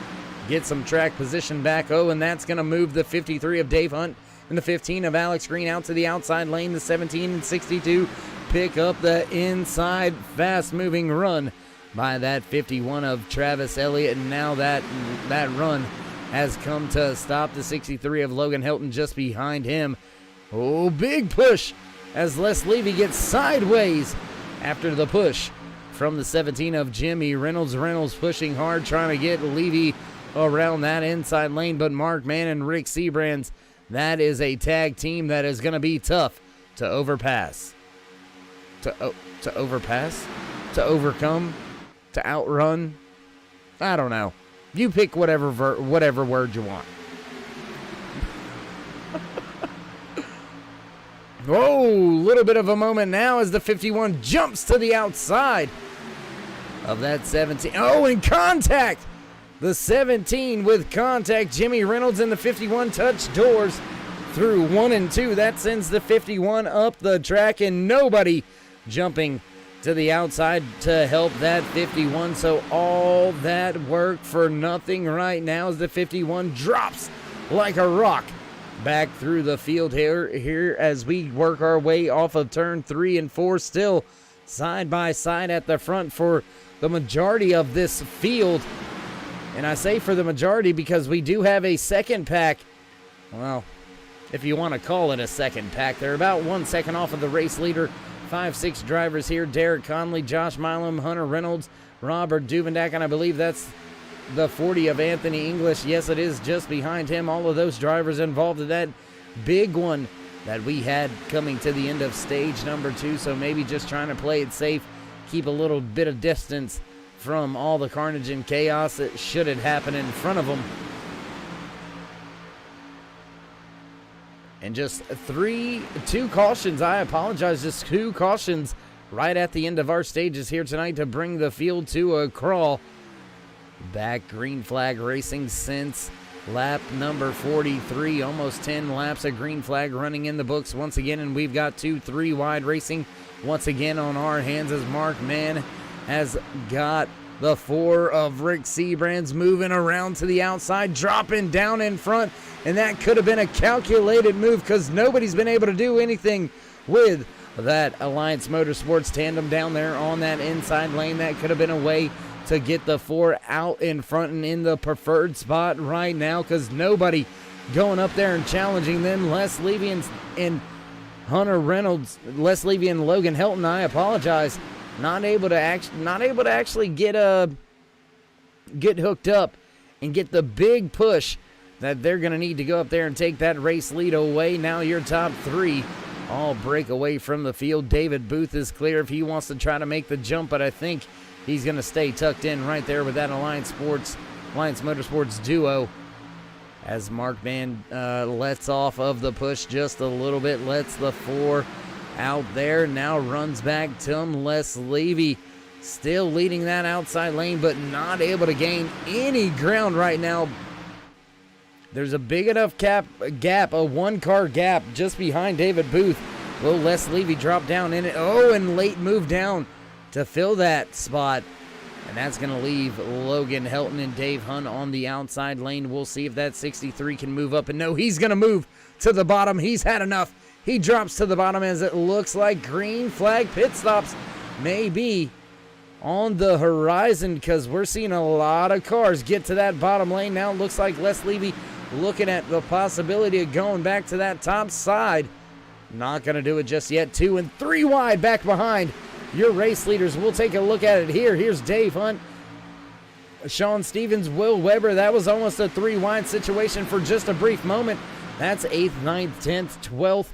get some track position back. Oh, and that's going to move the 53 of Dave Hunt and the 15 of Alex Green out to the outside lane. The 17 and 62 pick up the inside fast-moving run by that 51 of Travis Elliott, and now that run has come to a stop. The 63 of Logan Hilton just behind him. Oh, big push as Les Levy gets sideways after the push from the 17 of Jimmy Reynolds. Reynolds pushing hard, trying to get Levy around that inside lane, but Mark Mann and Rick Seabrands, that is a tag team that is going to be tough to overpass. To overcome, to outrun. I don't know. You pick whatever word you want. Whoa, little bit of a moment now as the 51 jumps to the outside of that 17. Oh, and contact! The 17 with contact. Jimmy Reynolds and the 51 touch doors through 1 and 2. That sends the 51 up the track, and nobody jumping to the outside to help that 51. So all that work for nothing right now as the 51 drops like a rock back through the field here as we work our way off of turn 3 and 4, still side by side at the front for the majority of this field. And I say for the majority because we do have a second pack. Well, if you want to call it a second pack, they're about 1 second off of the race leader. 5-6 drivers here: Derek Conley, Josh Milam, Hunter Reynolds, Robert Duvendak, and I believe that's the 40 of Anthony English. Yes, it is just behind him. All of those drivers involved in that big one that we had coming to the end of stage number 2. So maybe just trying to play it safe, keep a little bit of distance from all the carnage and chaos that should it happen in front of them. And just 2 cautions. I apologize. Just 2 cautions right at the end of our stages here tonight to bring the field to a crawl. Back green flag racing since lap number 43. Almost 10 laps of green flag running in the books once again. And we've got 2-3 wide racing once again on our hands as Mark Mann has got the 4 of Rick Seabrands moving around to the outside, dropping down in front. And that could have been a calculated move because nobody's been able to do anything with that Alliance Motorsports tandem down there on that inside lane. That could have been a way to get the 4 out in front and in the preferred spot right now because nobody going up there and challenging them. Les Levy and Hunter Reynolds, Les Levy and Logan Hilton, I apologize, not able to actually get hooked up and get the big push that they're going to need to go up there and take that race lead away. Now your top 3 all break away from the field. David Booth is clear if he wants to try to make the jump, but I think he's going to stay tucked in right there with that Alliance Motorsports duo as Mark Mann lets off of the push just a little bit, lets the 4 out there, now runs back to him. Les Levy still leading that outside lane, but not able to gain any ground right now. There's a big enough gap, a 1-car gap just behind David Booth. Will Les Levy drop down in it? Oh, and late move down to fill that spot. And that's going to leave Logan Helton and Dave Hunt on the outside lane. We'll see if that 63 can move up. And no, he's going to move to the bottom. He's had enough. He drops to the bottom as it looks like green flag pit stops may be on the horizon, because we're seeing a lot of cars get to that bottom lane. Now it looks like Les Levy looking at the possibility of going back to that top side. Not going to do it just yet. 2 and 3 wide back behind your race leaders. We'll take a look at it here. Here's Dave Hunt, Sean Stevens, Will Weber. That was almost a 3 wide situation for just a brief moment. That's 8th, 9th, 10th, 12th,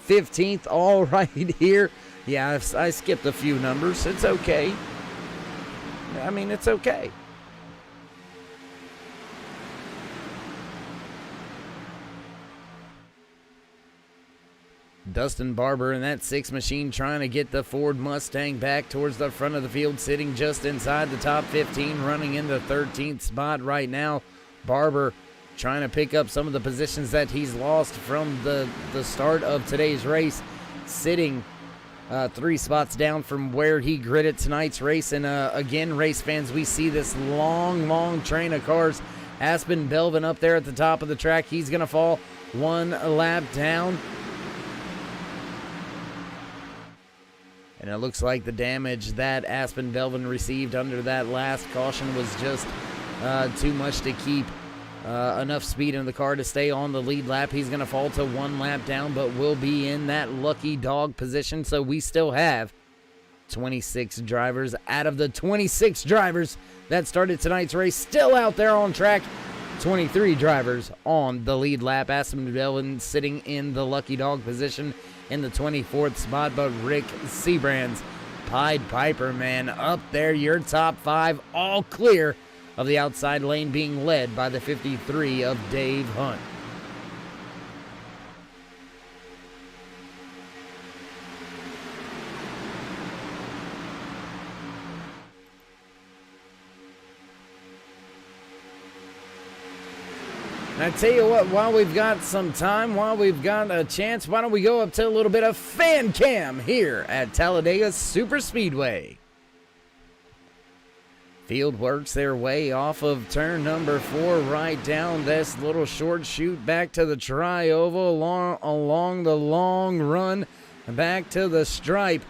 15th, all right here. Yeah, I skipped a few numbers. It's okay. I mean, it's okay. Dustin Barber in that 6 machine trying to get the Ford Mustang back towards the front of the field, sitting just inside the top 15, running in the 13th spot right now. Barber trying to pick up some of the positions that he's lost from the start of today's race, sitting 3 spots down from where he gridded tonight's race. And again, race fans, we see this long train of cars. Aspen Belvin up there at the top of the track. He's going to fall 1 lap down. And it looks like the damage that Aspen Belvin received under that last caution was just too much to keep enough speed in the car to stay on the lead lap. He's going to fall to 1 lap down, but will be in that lucky dog position. So we still have 26 drivers out of the 26 drivers that started tonight's race still out there on track. 23 drivers on the lead lap. Aspen Belvin sitting in the lucky dog position in the 24th spot, but Rick Seabrands, Pied Piper, man, up there, your top 5, all clear of the outside lane, being led by the 53 of Dave Hunt. And I tell you what, while we've got some time, while we've got a chance, why don't we go up to a little bit of fan cam here at Talladega Superspeedway. Field works their way off of turn number 4 right down this little short chute back to the tri-oval, along the long run back to the stripe.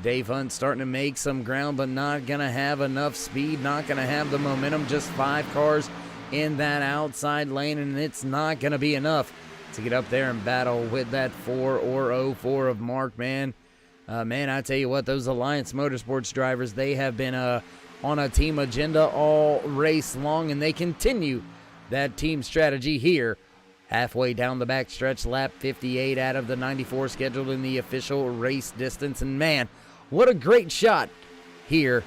Dave Hunt starting to make some ground, but not going to have enough speed, not going to have the momentum. Just 5 cars in that outside lane, and it's not going to be enough to get up there and battle with that 4 or 04 of Mark, man. Man, I tell you what, those Alliance Motorsports drivers, they have been on a team agenda all race long, and they continue that team strategy here. Halfway down the backstretch, lap 58 out of the 94 scheduled in the official race distance. And man, what a great shot here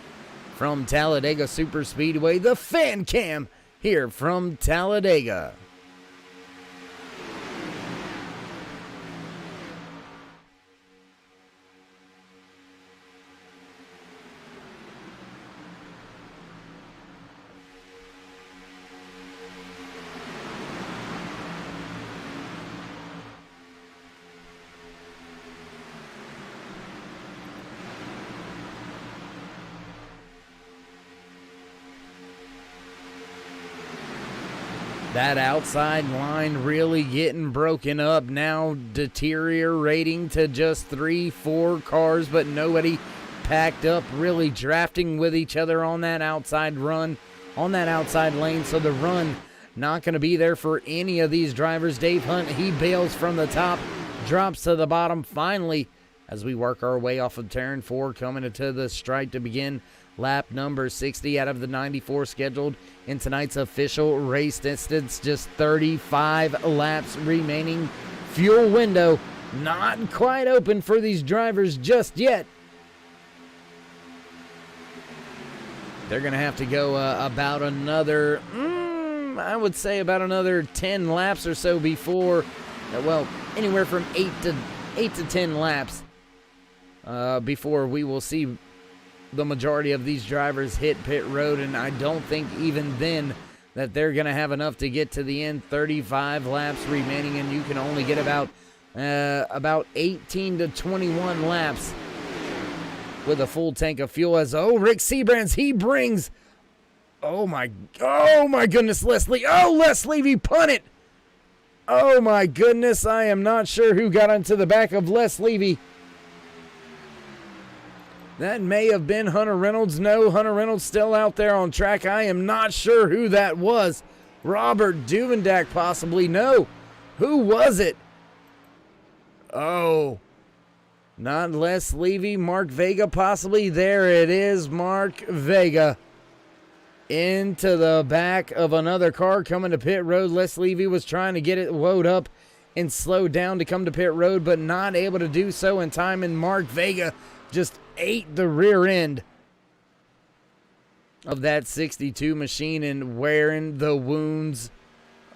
from Talladega Superspeedway. The fan cam here from Talladega. That outside line really getting broken up now, deteriorating to just 3-4 cars, but nobody packed up, really drafting with each other on that outside run, on that outside lane. So the run not going to be there for any of these drivers. Dave Hunt, he bails from the top, drops to the bottom finally as we work our way off of turn 4, coming into the stripe to begin lap number 60 out of the 94 scheduled in tonight's official race distance. Just 35 laps remaining. Fuel window not quite open for these drivers just yet. They're going to have to go about another, I would say about another 10 laps or so before, well, anywhere from 8 to 10 laps before we will see the majority of these drivers hit pit road, and I don't think even then that they're going to have enough to get to the end. 35 laps remaining, and you can only get about 18 to 21 laps with a full tank of fuel. As Rick Seabrands, he brings, oh my goodness, Leslie, Les Levy punted. Oh my goodness, I am not sure who got onto the back of Les Levy. That may have been Hunter Reynolds. No, Hunter Reynolds still out there on track. I am not sure who that was. Robert Duvendak possibly. No. Who was it? Oh. Not Les Levy. Mark Vega possibly. There it is. Mark Vega into the back of another car coming to pit road. Les Levy was trying to get it woed up and slowed down to come to pit road, but not able to do so in time, and Mark Vega just ate the rear end of that 62 machine and wearing the wounds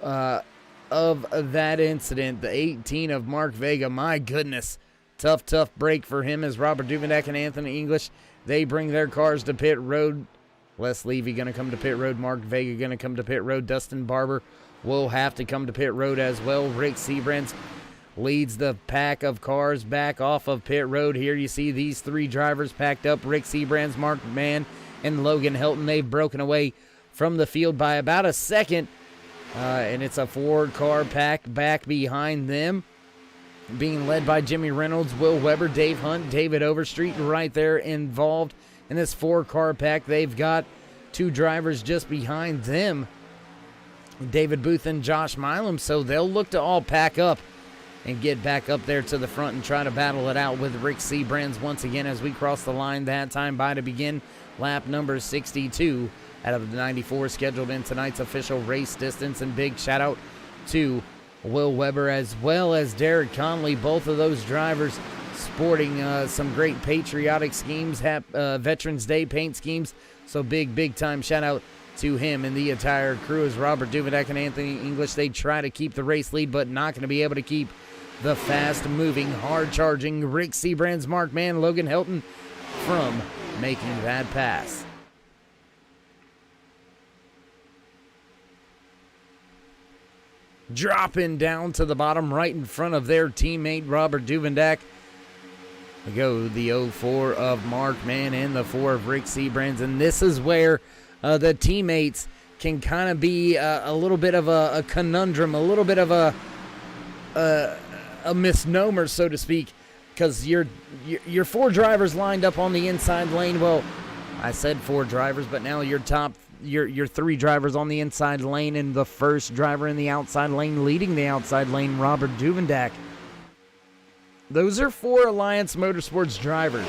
of that incident. The 18 of Mark Vega, my goodness. Tough break for him as Robert Duvendak and Anthony English, they bring their cars to pit road. Les Levy going to come to pit road. Mark Vega going to come to pit road. Dustin Barber will have to come to pit road as well. Rick Seabrands leads the pack of cars back off of pit road. Here you see these three drivers packed up. Rick Seabrands, Mark McMahon, and Logan Helton. They've broken away from the field by about a second. And it's a four-car pack back behind them, being led by Jimmy Reynolds, Will Weber, Dave Hunt, David Overstreet right there involved in this four-car pack. They've got two drivers just behind them, David Booth and Josh Milam, so they'll look to all pack up and get back up there to the front and try to battle it out with Rick Seabrands once again as we cross the line that time by to begin lap number 62 out of the 94 scheduled in tonight's official race distance. And big shout out to Will Weber as well as Derek Conley, both of those drivers sporting some great patriotic schemes, Veterans Day paint schemes. So big time shout out to him and the entire crew as Robert Duvendak and Anthony English, they try to keep the race lead, but not going to be able to keep the fast-moving, hard-charging Rick Seabrands, Mark Mann, Logan Helton from making that pass. Dropping down to the bottom right in front of their teammate, Robert Duvendak. We go the 04 of Mark Mann and the 4 of Rick Seabrands, and this is where the teammates can kind of be a little bit of a conundrum, a little bit of a misnomer, so to speak, because your four drivers lined up on the inside lane. Well, I said four drivers, but now your three drivers on the inside lane and the first driver in the outside lane leading the outside lane, Robert Duvendak. Those are four Alliance Motorsports drivers.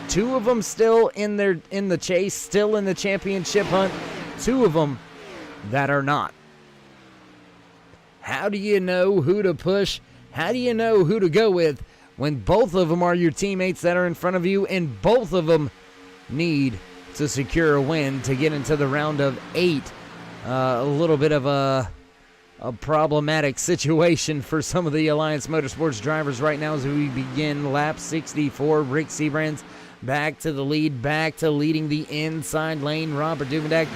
Two of them still in the chase, still in the championship hunt. Two of them that are not. How do you know who to push? How do you know who to go with when both of them are your teammates that are in front of you and both of them need to secure a win to get into the round of 8? A little bit of a problematic situation for some of the Alliance Motorsports drivers right now as we begin lap 64. Rick Seabrands back to the lead, back to leading the inside lane. Robert Duvendak,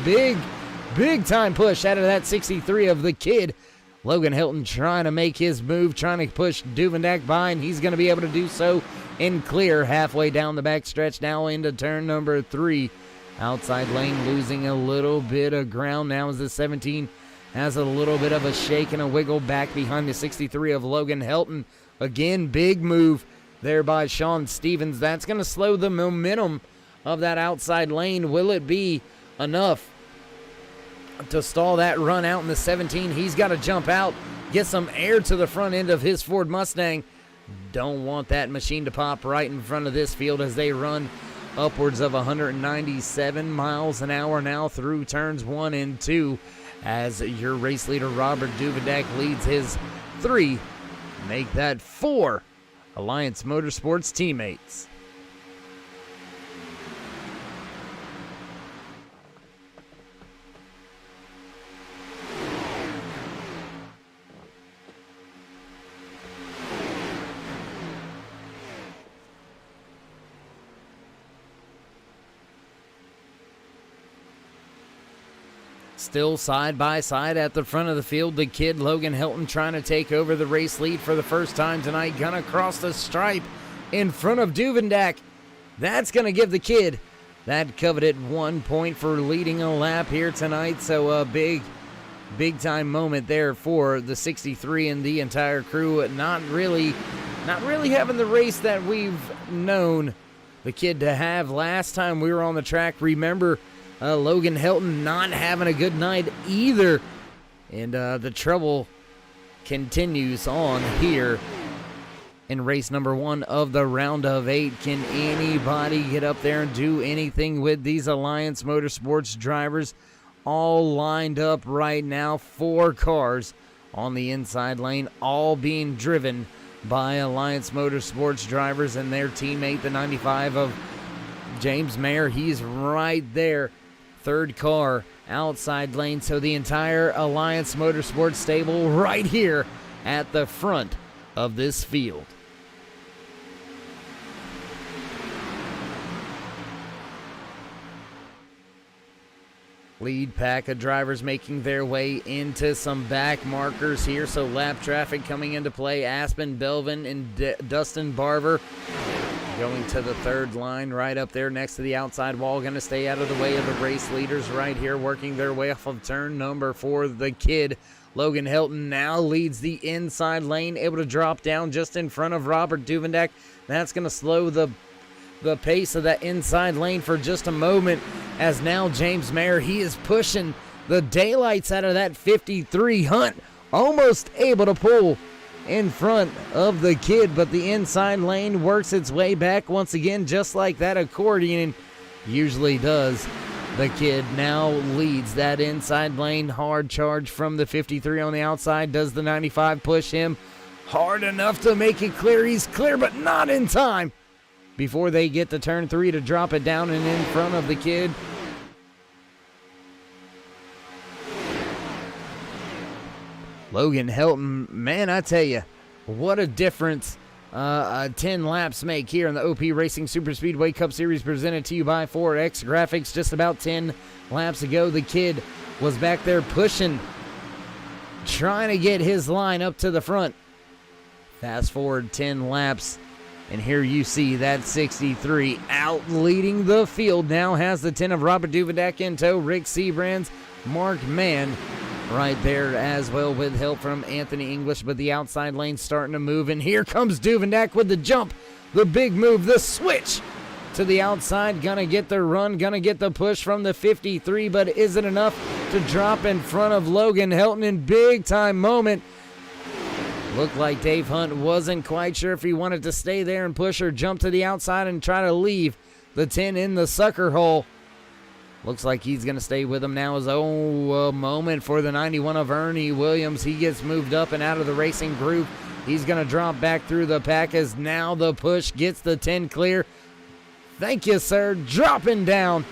big time push out of that 63 of the kid. Logan Helton trying to make his move, trying to push Duvendak by, and he's going to be able to do so in clear halfway down the back stretch now into turn number 3. Outside lane losing a little bit of ground now as the 17 has a little bit of a shake and a wiggle back behind the 63 of Logan Helton. Again, big move there by Sean Stevens. That's going to slow the momentum of that outside lane. Will it be enough to stall that run out in the 17? He's got to jump out, get some air to the front end of his Ford Mustang. Don't want that machine to pop right in front of this field as they run upwards of 197 miles an hour now through turns 1 and 2 as your race leader Robert Duvendak leads his 3, make that 4 Alliance Motorsports teammates. Still side by side at the front of the field, the kid Logan Helton trying to take over the race lead for the first time tonight. Gonna cross the stripe in front of Duvendak. That's gonna give the kid that coveted 1 point for leading a lap here tonight. So a big time moment there for the 63 and the entire crew. Not really having the race that we've known the kid to have. Last time we were on the track, remember Logan Helton not having a good night either. And the trouble continues on here in race number 1 of the round of 8. Can anybody get up there and do anything with these Alliance Motorsports drivers? All lined up right now, 4 cars on the inside lane, all being driven by Alliance Motorsports drivers and their teammate, the 95 of James Mayer. He's right there, 3rd car outside lane. So the entire Alliance Motorsports stable right here at the front of this field. Lead pack of drivers making their way into some back markers here. So lap traffic coming into play. Aspen Belvin and Dustin Barber going to the 3rd line right up there next to the outside wall. Going to stay out of the way of the race leaders right here, working their way off of turn number 4. The kid, Logan Helton, now leads the inside lane, able to drop down just in front of Robert Duvendak. That's going to slow the pace of that inside lane for just a moment, as now James Mayer, he is pushing the daylights out of that 53 Hunt, almost able to pull in front of the kid, but the inside lane works its way back once again, just like that accordion usually does. The kid now leads that inside lane. Hard charge from the 53 on the outside. Does the 95 push him hard enough to make it clear? He's clear, but not in time before they get to turn 3 to drop it down and in front of the kid. Logan Helton, man, I tell you, what a difference 10 laps make here in the OP Racing Super Speedway Cup Series, presented to you by 4X Graphics. Just about 10 laps ago, the kid was back there pushing, trying to get his line up to the front. Fast forward 10 laps, and here you see that 63 out leading the field. Now has the 10 of Robert Duvendak in tow. Rick Seabrands, Mark Mann right there as well, with help from Anthony English, but the outside lane starting to move, and here comes Duvendak with the jump, the big move, the switch to the outside. Gonna get the run, gonna get the push from the 53, but is it enough to drop in front of Logan Helton in big time moment? Looked like Dave Hunt wasn't quite sure if he wanted to stay there and push or jump to the outside and try to leave the 10 in the sucker hole. Looks like he's going to stay with him now. As a moment for the 91 of Ernie Williams. He gets moved up and out of the racing group. He's going to drop back through the pack as now the push gets the 10 clear. Thank you, sir. Dropping down.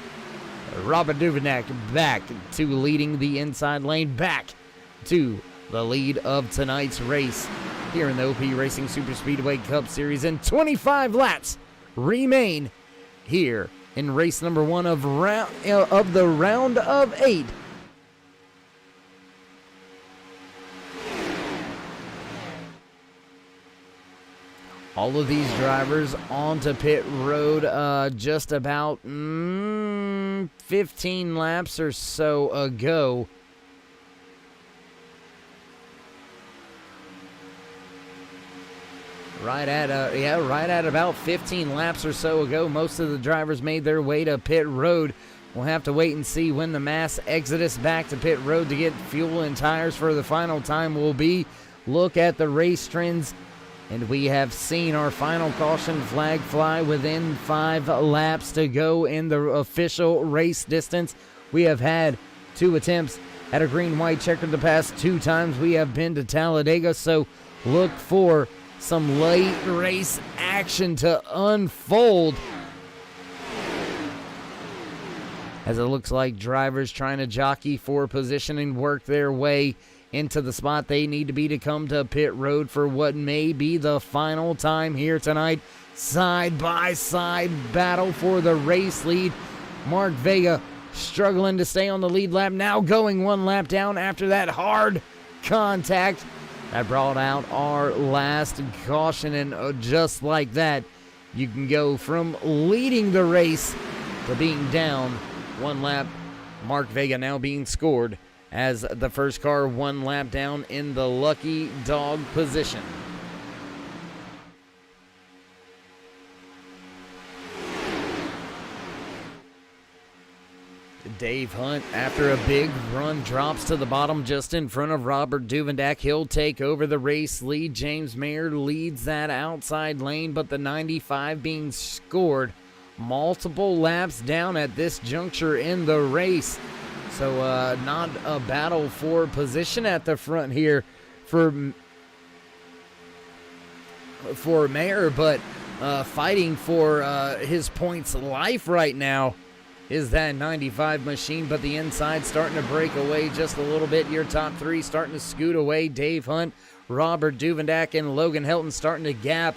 Robert Duvendak back to leading the inside lane, back to the lead of tonight's race here in the OP Racing Super Speedway Cup Series. And 25 laps remain here in race number 1 of the round of 8. All of these drivers onto pit road just about 15 laps or so ago. Right at about 15 laps or so ago, most of the drivers made their way to pit road. We'll have to wait and see when the mass exodus back to pit road to get fuel and tires for the final time will be. Look at the race trends, and we have seen our final caution flag fly within 5 laps to go in the official race distance. We have had 2 attempts at a green-white checker the past 2 times we have been to Talladega, so look for some late race action to unfold, as it looks like drivers trying to jockey for position and work their way into the spot they need to be to come to pit road for what may be the final time here tonight. Side-by-side battle for the race lead. Mark Vega struggling to stay on the lead lap, now going 1 lap down after that hard contact that brought out our last caution. And just like that, you can go from leading the race to being down 1 lap. Mark Vega now being scored as the first car 1 lap down in the lucky dog position. Dave Hunt, after a big run, drops to the bottom just in front of Robert Duvendak. He'll take over the race lead. James Mayer leads that outside lane, but the 95 being scored multiple laps down at this juncture in the race. So not a battle for position at the front here for Mayer, but fighting for his points life right now is that 95 machine, but the inside starting to break away just a little bit. Your top three starting to scoot away. Dave Hunt, Robert Duvendak, and Logan Helton starting to gap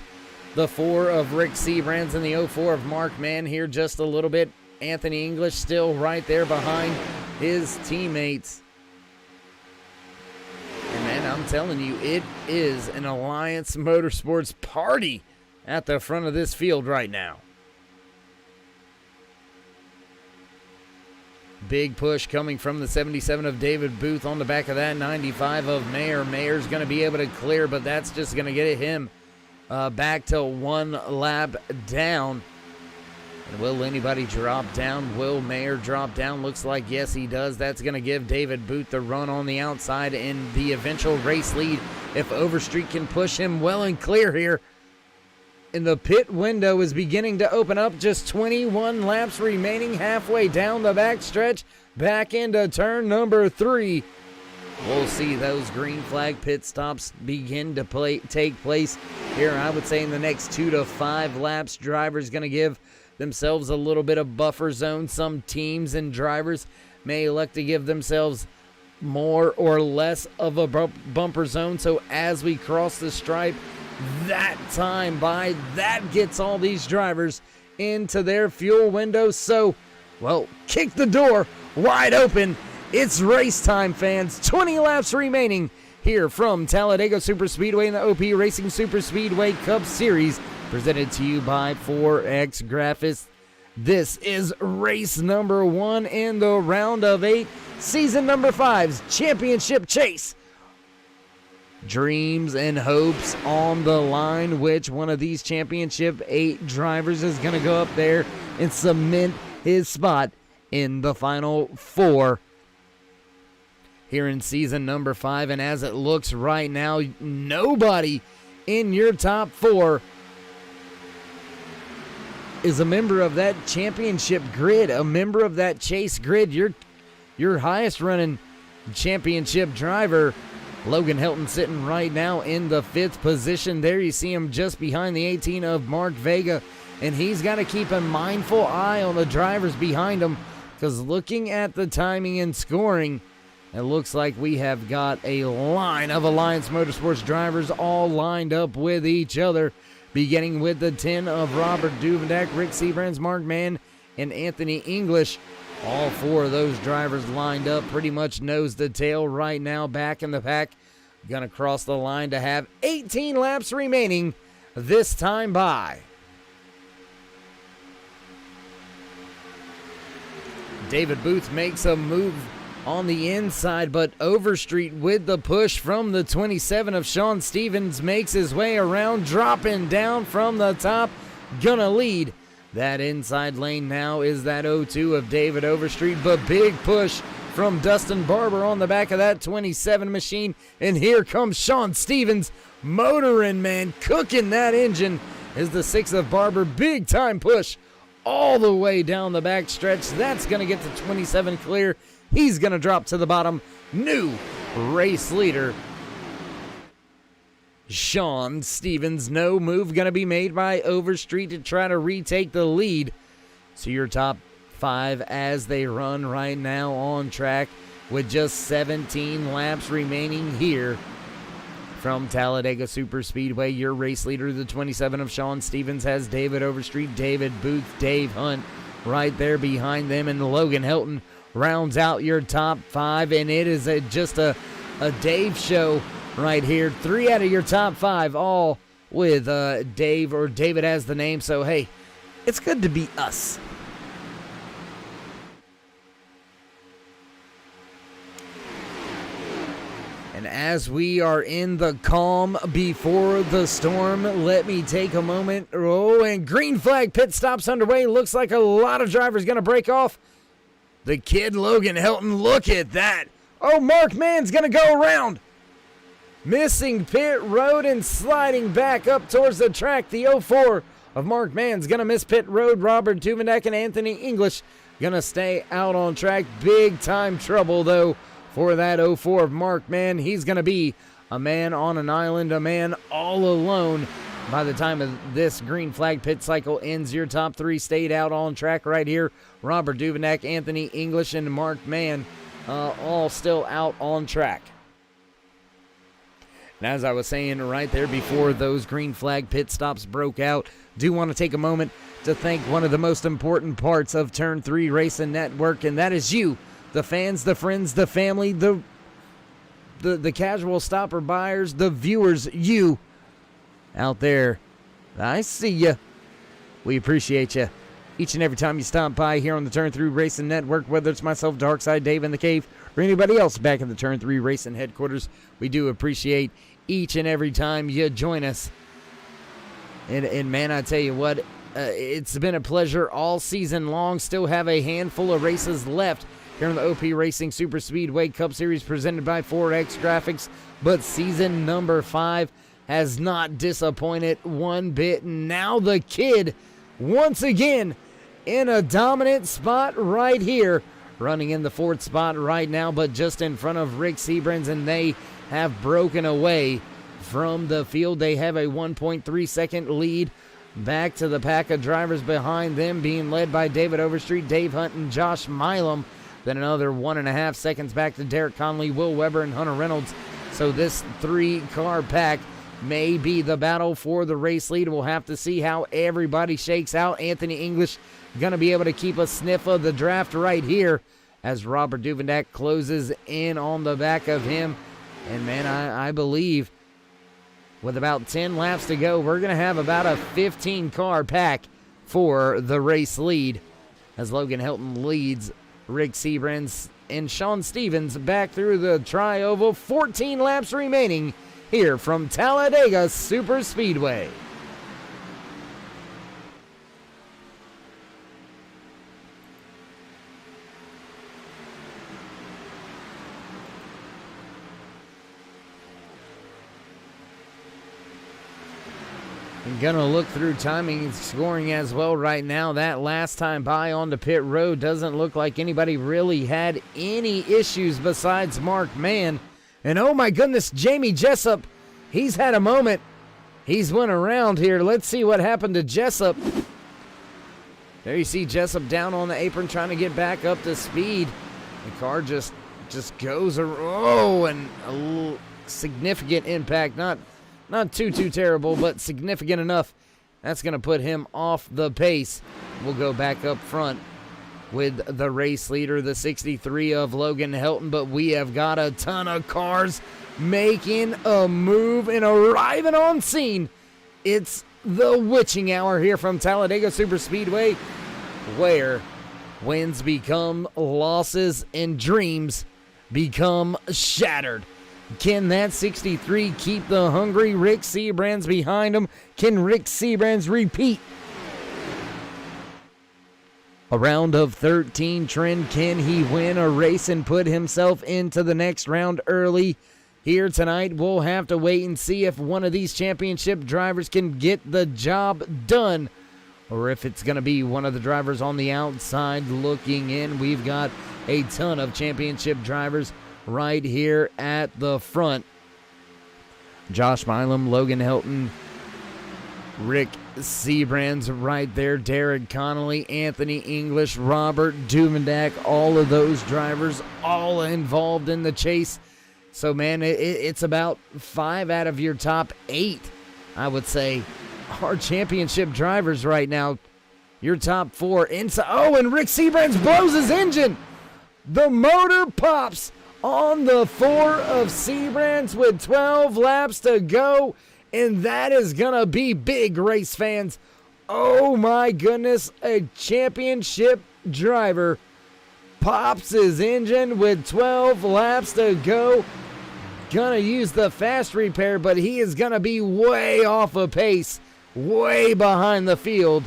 the 4 of Rick Seabrands and the 04 of Mark Mann here just a little bit. Anthony English still right there behind his teammates. And man, I'm telling you, it is an Alliance Motorsports party at the front of this field right now. Big push coming from the 77 of David Booth on the back of that 95 of Mayer. Mayer's going to be able to clear, but that's just going to get him back to 1 lap down. And will anybody drop down? Will Mayer drop down? Looks like yes, he does. That's going to give David Booth the run on the outside in the eventual race lead. If Overstreet can push him well and clear here. And the pit window is beginning to open up. Just 21 laps remaining, halfway down the back stretch, back into turn number 3. We'll see those green flag pit stops begin to take place here. I would say in the next 2 to 5 laps, drivers going to give themselves a little bit of buffer zone. Some teams and drivers may elect to give themselves more or less of a bumper zone. So as we cross the stripe, that time by, that gets all these drivers into their fuel window. So, well, kick the door wide open. It's race time, fans. 20 laps remaining here from Talladega Superspeedway in the OP Racing Superspeedway Cup Series, presented to you by 4X Graphics. This is race number 1 in the round of 8, season number 5's championship chase. Dreams and hopes on the line. Which one of these championship 8 drivers is going to go up there and cement his spot in the final 4 here in season number 5? And as it looks right now, nobody in your top 4 is a member of that championship grid, a member of that chase grid. Your highest running championship driver, Logan Helton, sitting right now in the 5th position. There you see him just behind the 18 of Mark Vega, and he's got to keep a mindful eye on the drivers behind him, because looking at the timing and scoring, it looks like we have got a line of Alliance Motorsports drivers all lined up with each other, beginning with the 10 of Robert Duvendak, Rick Seabrands, Mark Mann, and Anthony English. All 4 of those drivers lined up pretty much nose to tail right now, back in the pack. Gonna cross the line to have 18 laps remaining this time by. David Booth makes a move on the inside, but Overstreet with the push from the 27 of Sean Stevens makes his way around, dropping down from the top, gonna lead that inside lane now is that 02 of David Overstreet, but big push from Dustin Barber on the back of that 27 machine, and here comes Sean Stevens motoring, man, cooking that engine is the 6 of Barber. Big time push all the way down the back stretch. That's going to get the 27 clear. He's going to drop to the bottom. New race leader, Sean Stevens. No move going to be made by Overstreet to try to retake the lead. So your top 5 as they run right now on track with just 17 laps remaining here from Talladega Superspeedway. Your race leader, the 27 of Sean Stevens, has David Overstreet, David Booth, Dave Hunt right there behind them, and Logan Helton rounds out your top 5, and it is just a Dave show right here. 3 out of your top 5 all with Dave, or David as the name, so hey, it's good to be us. And as we are in the calm before the storm, let me take a moment. Oh, and green flag pit stops underway. Looks like a lot of drivers going to break off. The kid Logan Helton, look at that. Oh, Mark Mann's going to go around. Missing pit road and sliding back up towards the track. The 04 of Mark Mann's going to miss pit road. Robert Duveneck and Anthony English going to stay out on track. Big time trouble, though, for that 04 of Mark Mann. He's going to be a man on an island, a man all alone. By the time of this green flag pit cycle ends, your top three stayed out on track right here. Robert Duveneck, Anthony English, and Mark Mann all still out on track. And as I was saying right there before those green flag pit stops broke out, do want to take a moment to thank one of the most important parts of Turn 3 Racing Network, and that is you, the fans, the friends, the family, the casual stopper buyers, the viewers, you out there. I see you. We appreciate you each and every time you stop by here on the Turn 3 Racing Network, whether it's myself, Darkside Dave in the Cave, or anybody else back in the Turn 3 Racing headquarters. We do appreciate each and every time you join us. And man, I tell you what, it's been a pleasure all season long. Still have a handful of races left here in the OP Racing Super Speedway Cup Series presented by Forex Graphics. But season number 5 has not disappointed one bit. Now the kid, once again, in a dominant spot right here, running in the 4th spot right now, but just in front of Rick Seabrans, and they have broken away from the field. They have a 1.3 second lead back to the pack of drivers behind them, being led by David Overstreet, Dave Hunt, and Josh Milam. Then another 1.5 seconds back to Derek Conley, Will Weber, and Hunter Reynolds. So this 3-car pack may be the battle for the race lead. We'll have to see how everybody shakes out. Anthony English going to be able to keep a sniff of the draft right here as Robert Duveneck closes in on the back of him. And man, I believe with about 10 laps to go, we're going to have about a 15-car pack for the race lead as Logan Helton leads Rick Seabrans and Sean Stevens back through the tri-oval. 14 laps remaining here from Talladega Super Speedway. I'm going to look through timing and scoring as well right now. That last time by onto pit road doesn't look like anybody really had any issues besides Mark Mann. And oh my goodness, Jamie Jessup, he's had a moment. He's went around here. Let's see what happened to Jessup. There you see Jessup down on the apron trying to get back up to speed. The car just goes, and a little significant impact. Not too terrible, but significant enough. That's going to put him off the pace. We'll go back up front with the race leader, the 63 of Logan Helton, but we have got a ton of cars making a move and arriving on scene. It's the witching hour here from Talladega Super Speedway, where wins become losses and dreams become shattered. Can that 63 keep the hungry Rick Seabrans behind him? Can Rick Seabrans repeat a round of 13 trend? Can he win a race and put himself into the next round early? Here tonight, we'll have to wait and see if one of these championship drivers can get the job done, or if it's going to be one of the drivers on the outside looking in. We've got a ton of championship drivers right here at the front. Josh Milam, Logan Helton, Rick Seabrans right there, Derek Connolly, Anthony English, Robert Duveneck, all of those drivers all involved in the chase. So, man, it's about 5 out of your top 8, I would say, are championship drivers right now. Your top 4 inside. Oh, and Rick Seabrans blows his engine. The motor pops on the 4 of Seabrans with 12 laps to go, and that is going to be big, race fans. Oh, my goodness, a championship driver pops his engine with 12 laps to go. Gonna use the fast repair, but he is gonna be way off of pace, way behind the field.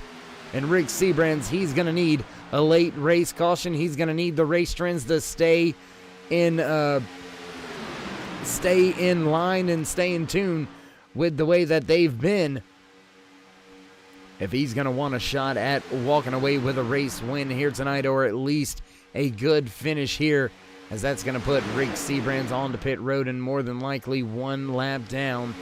And Rick Seabrans, he's gonna need a late race caution. He's going to need the race trends to stay in line and stay in tune with the way that they've been if he's going to want a shot at walking away with a race win here tonight, or at least a good finish here, as that's going to put Rick Sebrands on to pit road and more than likely one lap down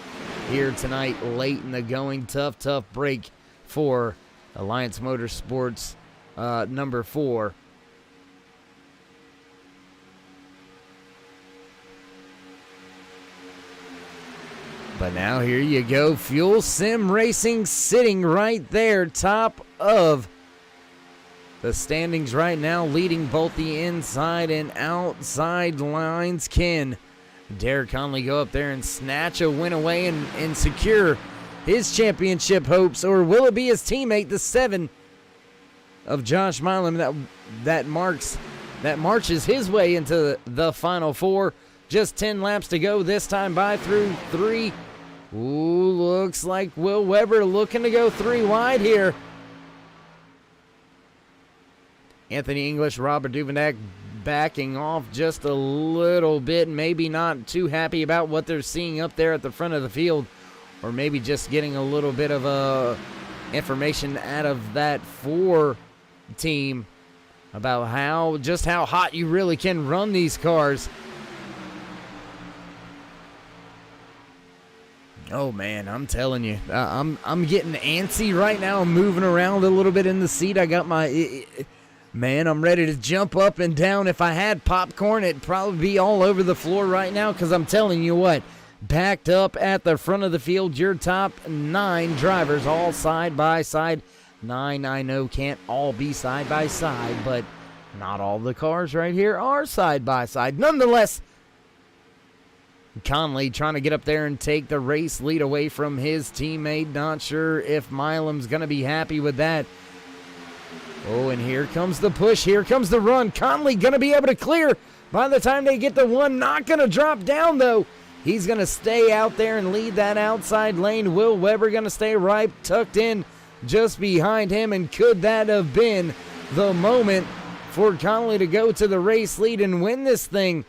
here tonight late in the going. Tough break for Alliance Motorsports number 4. But now here you go, Fuel Sim Racing sitting right there, top of the standings right now, leading both the inside and outside lines. Can Derek Conley go up there and snatch a win away and secure his championship hopes, or will it be his teammate, the 7 of Josh Milam, that marches his way into the final 4? Just 10 laps to go this time by through 3. Ooh, looks like Will Weber looking to go 3 wide here. Anthony English, Robert Duvenac backing off just a little bit. Maybe not too happy about what they're seeing up there at the front of the field, or maybe just getting a little bit of information out of that 4 team about how hot you really can run these cars. Oh man, I'm telling you, I'm getting antsy right now. I'm moving around a little bit in the seat. I got man, I'm ready to jump up and down. If I had popcorn, it'd probably be all over the floor right now, because I'm telling you what, backed up at the front of the field, your top 9 drivers all side by side. 9, I know, can't all be side by side, but not all the cars right here are side by side. Nonetheless, Conley trying to get up there and take the race lead away from his teammate. Not sure if Milam's going to be happy with that. Oh, and here comes the push. Here comes the run. Conley going to be able to clear by the time they get to 1. Not going to drop down, though. He's going to stay out there and lead that outside lane. Will Weber going to stay right tucked in just behind him. And could that have been the moment for Conley to go to the race lead and win this thing?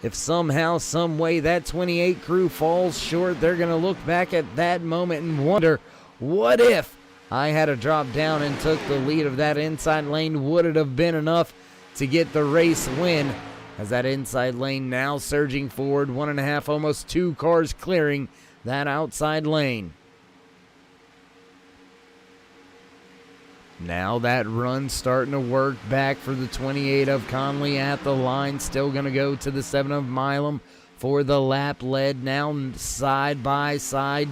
If somehow, some way that 28 crew falls short, they're going to look back at that moment and wonder, what if I had a drop down and took the lead of that inside lane? Would it have been enough to get the race win? As that inside lane now surging forward, 1.5, almost 2 cars clearing that outside lane. Now that run starting to work back for the 28 of Conley at the line. Still going to go to the 7 of Milam for the lap lead. Now side by side.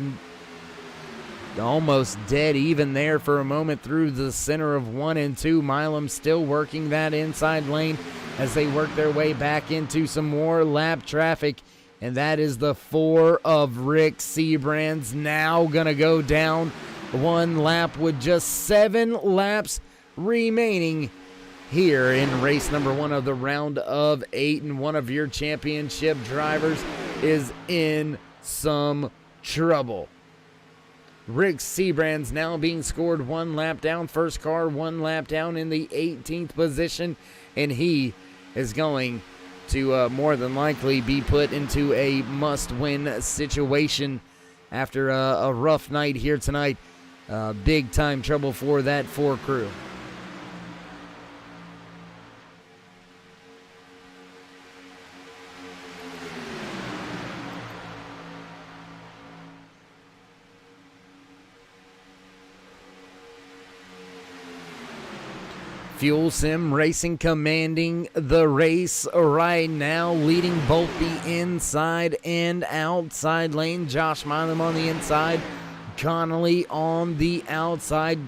Almost dead even there for a moment through the center of 1 and 2. Milam still working that inside lane as they work their way back into some more lap traffic. And that is the 4 of Rick Sebrands, now going to go down 1 lap with just 7 laps remaining here in race number 1 of the round of 8. And one of your championship drivers is in some trouble. Rick Sebrands now being scored 1 lap down. First car 1 lap down in the 18th position. And he is going to more than likely be put into a must-win situation after a rough night here tonight. Big time trouble for that 4 crew. Fuel Sim Racing commanding the race right now, leading both the inside and outside lane. Josh Milam on the inside, Connolly on the outside.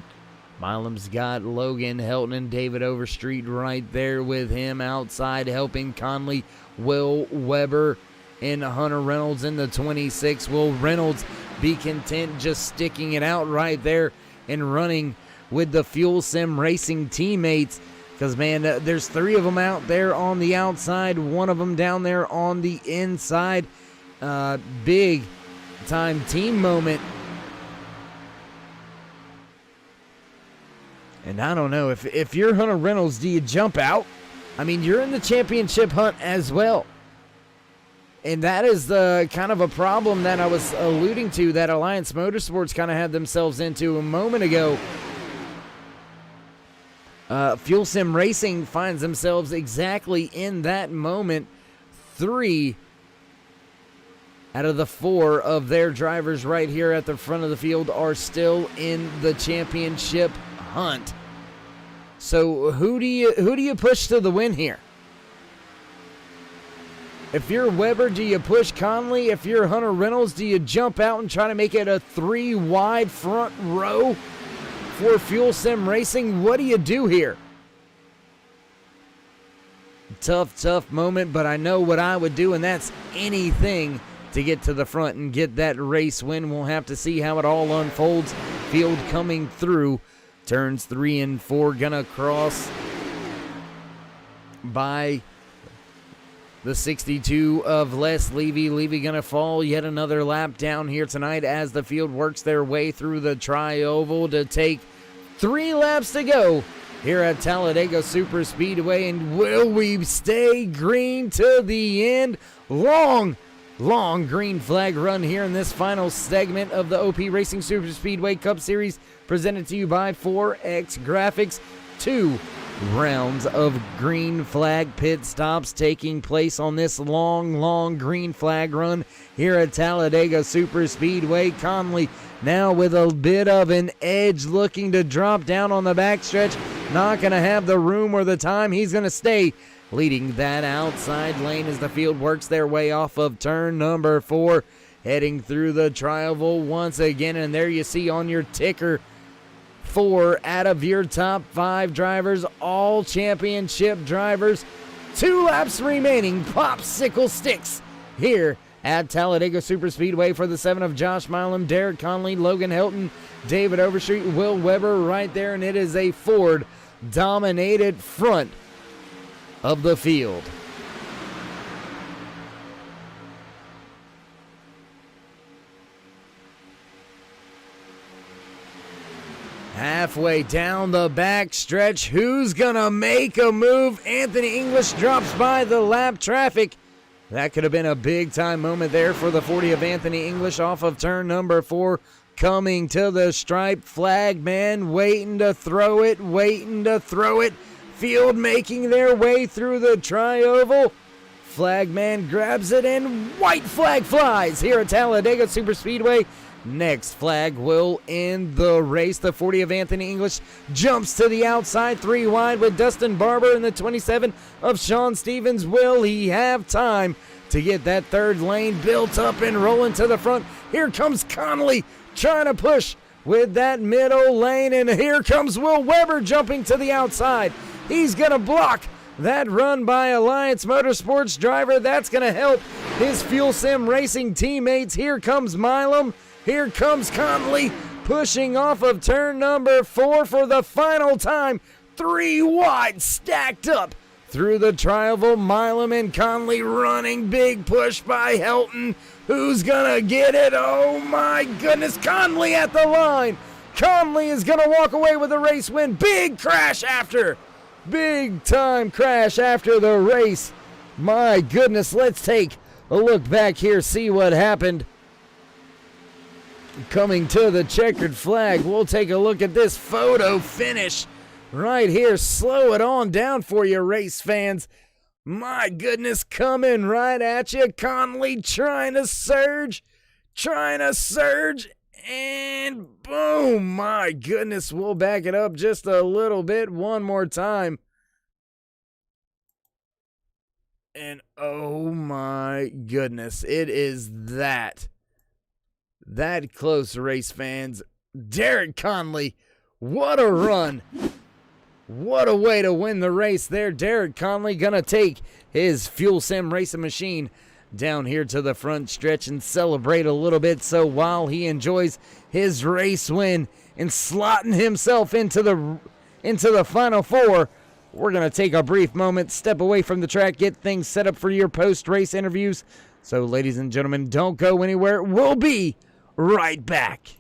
Milam's got Logan Helton and David Overstreet right there with him outside, helping Conley. Will Weber and Hunter Reynolds in the 26. Will Reynolds be content just sticking it out right there and running with the Fuel Sim Racing teammates? Because, man, there's 3 of them out there on the outside, 1 of them down there on the inside. Big time team moment. And I don't know, if you're Hunter Reynolds, do you jump out? I mean, you're in the championship hunt as well. And that is the kind of a problem that I was alluding to that Alliance Motorsports kind of had themselves into a moment ago. Fuel Sim Racing finds themselves exactly in that moment. 3 out of the 4 of their drivers right here at the front of the field are still in the championship hunt. So who do you push to the win here? If you're Weber, do you push Conley? If you're Hunter Reynolds, do you jump out and try to make it a 3-wide front row for Fuel Sim Racing? What do you do here? Tough moment, but I know what I would do, and that's anything to get to the front and get that race win. We'll have to see how it all unfolds. Field coming through. Turns 3 and 4 gonna cross by the 62 of Les Levy. Levy gonna fall yet another lap down here tonight as the field works their way through the tri-oval to take 3 laps to go here at Talladega Super Speedway. And will we stay green to the end? Long green flag run here in this final segment of the OP Racing Super Speedway Cup Series, presented to you by 4X Graphics. 2 rounds of green flag pit stops taking place on this long green flag run here at Talladega Super Speedway. Conley now with a bit of an edge, looking to drop down on the backstretch. Not going to have the room or the time. He's going to stay leading that outside lane as the field works their way off of turn number 4, heading through the tri-oval once again. And there you see on your ticker, 4 out of your top 5 drivers, all championship drivers. 2 laps remaining. Popsicle sticks here at Talladega Super Speedway for the 7 of Josh Milam, Derek Conley, Logan Helton, David Overstreet, Will Weber right there. And it is a Ford-dominated front of the field. Halfway down the back stretch, who's gonna make a move? Anthony English drops by the lap traffic. That could have been a big time moment there for the 40 of Anthony English off of turn number 4. Coming to the stripe, flag man waiting to throw it. Field making their way through the tri-oval. Flagman grabs it and white flag flies here at Talladega Super Speedway. Next flag will end the race. The 40 of Anthony English jumps to the outside, 3 wide with Dustin Barber, and the 27 of Sean Stevens. Will he have time to get that 3rd lane built up and rolling to the front? Here comes Conley trying to push with that middle lane, and here comes Will Weber jumping to the outside. He's going to block that run by Alliance Motorsports driver. That's going to help his Fuel Sim Racing teammates. Here comes Milam. Here comes Conley pushing off of turn number 4 for the final time. 3 wide stacked up through the tri-oval. Milam and Conley running. Big push by Helton. Who's going to get it? Oh my goodness. Conley at the line. Conley is going to walk away with a race win. Big crash after. Big time crash after the race. My goodness, let's take a look back here, see what happened. Coming to the checkered flag, we'll take a look at this photo finish right here. Slow it on down for you, race fans. My goodness, coming right at you. Conley trying to surge, and boom. My goodness, we'll back it up just a little bit one more time. And oh my goodness, it is that close, race fans. Derek Conley, what a run. What a way to win the race there. Derek Conley gonna take his Fuel Sim Racing machine down here to the front stretch and celebrate a little bit. So while he enjoys his race win and slotting himself into the final 4, we're going to take a brief moment, step away from the track, get things set up for your post-race interviews. So ladies and gentlemen, don't go anywhere. We'll be right back.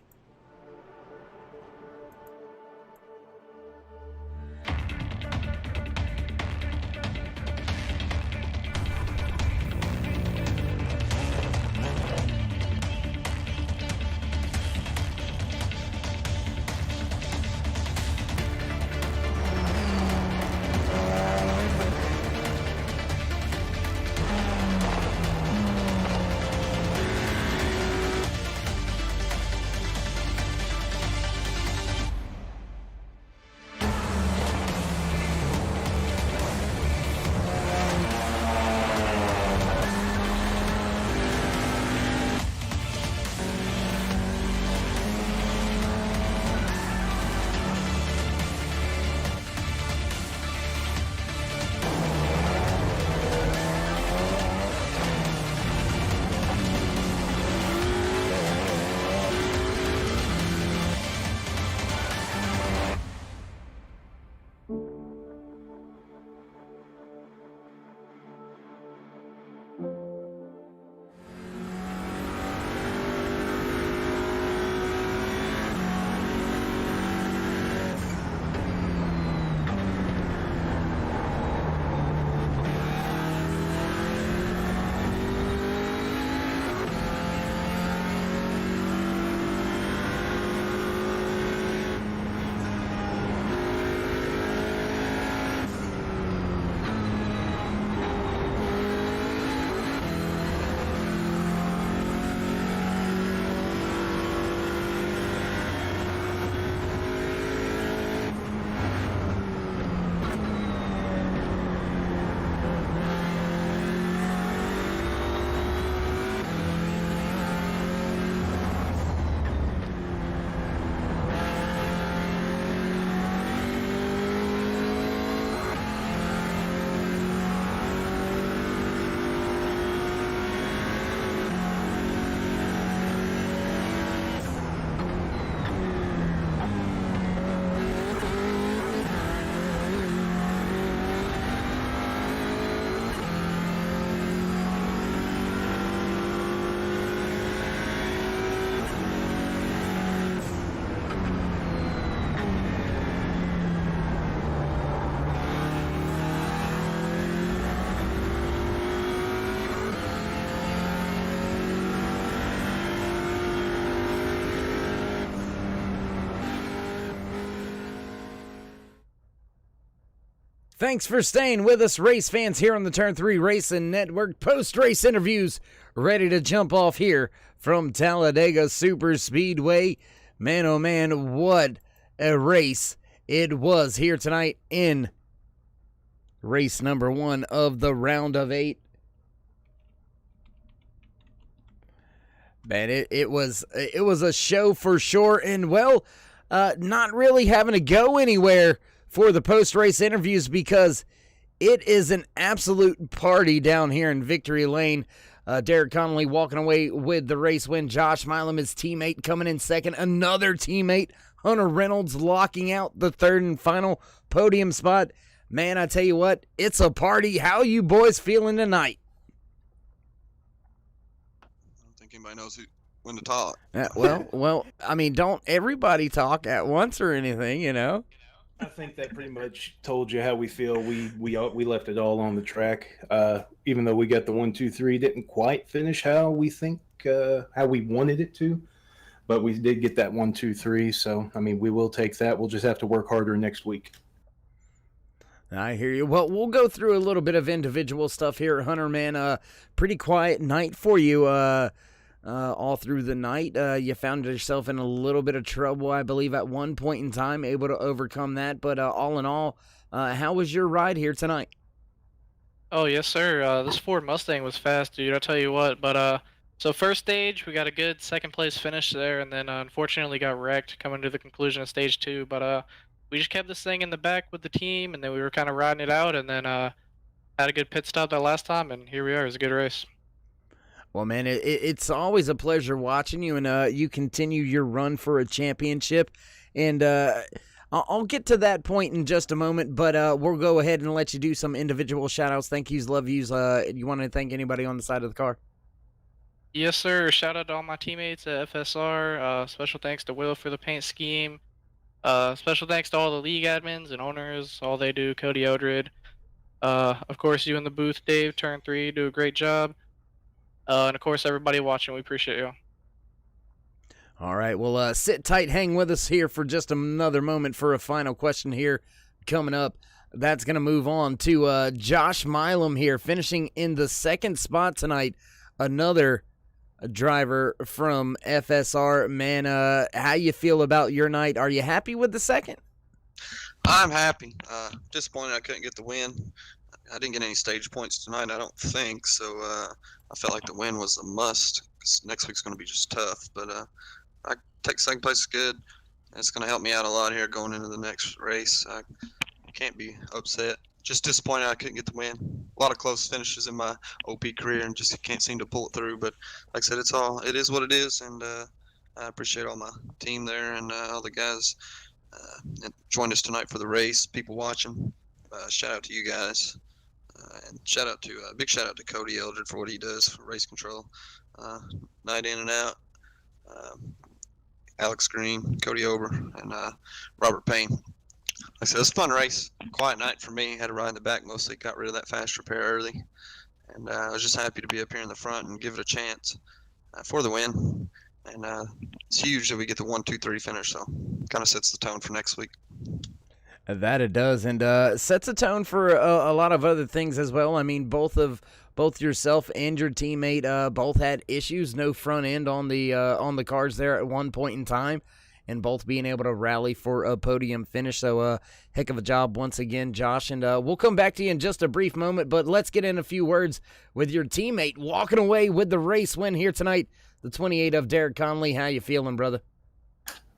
Thanks for staying with us, race fans, here on the Turn 3 Racing Network. Post-race interviews ready to jump off here from Talladega Superspeedway. Man, oh man, what a race it was here tonight in race number 1 of the round of 8. Man, it was a show for sure, and well, not really having to go anywhere for the post-race interviews because it is an absolute party down here in Victory Lane. Derek Connolly walking away with the race win. Josh Milam, his teammate, coming in second. Another teammate, Hunter Reynolds, locking out the third and final podium spot. Man, I tell you what, it's a party. How you boys feeling tonight? I don't think anybody knows when to talk. Well, I mean, don't everybody talk at once or anything, you know? I think that pretty much told you how we feel. We left it all on the track. Even though we got the 1, 2, 3, didn't quite finish how we think how we wanted it to, but we did get that 1, 2, 3. So I mean, we will take that. We'll just have to work harder next week. I hear you. Well, we'll go through a little bit of individual stuff here, Hunter. Man, pretty quiet night for you. All through the night, you found yourself in a little bit of trouble, I believe, at one point in time, able to overcome that. But all in all, how was your ride here tonight? Oh, yes, sir. This Ford Mustang was fast, dude. I'll tell you what. But so first stage, we got a good second place finish there, and then unfortunately got wrecked coming to the conclusion of stage 2. But we just kept this thing in the back with the team, and then we were kind of riding it out, and then had a good pit stop that last time, and here we are. It was a good race. Well, man, it's always a pleasure watching you, and you continue your run for a championship. And I'll get to that point in just a moment, but we'll go ahead and let you do some individual shout-outs, thank yous, love yous. You want to thank anybody on the side of the car? Yes, sir. Shout out to all my teammates at FSR. Special thanks to Will for the paint scheme. Special thanks to all the league admins and owners, all they do, Cody Odrid. Of course, you in the booth, Dave, Turn 3, do a great job. And of course, everybody watching, we appreciate you. All right, well, sit tight, hang with us here for just another moment for a final question here coming up. That's going to move on to Josh Milam here, finishing in the second spot tonight. Another driver from FSR. Man, how you feel about your night? Are you happy with the second? I'm happy. Disappointed I couldn't get the win. I didn't get any stage points tonight, I don't think, so I felt like the win was a must, because next week's going to be just tough. But I take second place is good. It's going to help me out a lot here going into the next race. I can't be upset. Just disappointed I couldn't get the win. A lot of close finishes in my OP career and just can't seem to pull it through. But like I said, it is what it is, and I appreciate all my team there and all the guys that joined us tonight for the race, people watching. Shout out to you guys. And big shout out to Cody Eldred for what he does for race control, night in and out. Alex Green, Cody Ober, and Robert Payne. Like I said, it was a fun race. Quiet night for me. Had to ride in the back mostly. Got rid of that fast repair early, and I was just happy to be up here in the front and give it a chance for the win. And it's huge that we get the 1, 2, 3 finish. So kind of sets the tone for next week. That it does, and sets a tone for a lot of other things as well. I mean, both yourself and your teammate both had issues, no front end on the cars there at one point in time, and both being able to rally for a podium finish. So heck of a job once again, Josh. And we'll come back to you in just a brief moment, but let's get in a few words with your teammate walking away with the race win here tonight, the 28 of Derek Connolly. How you feeling, brother?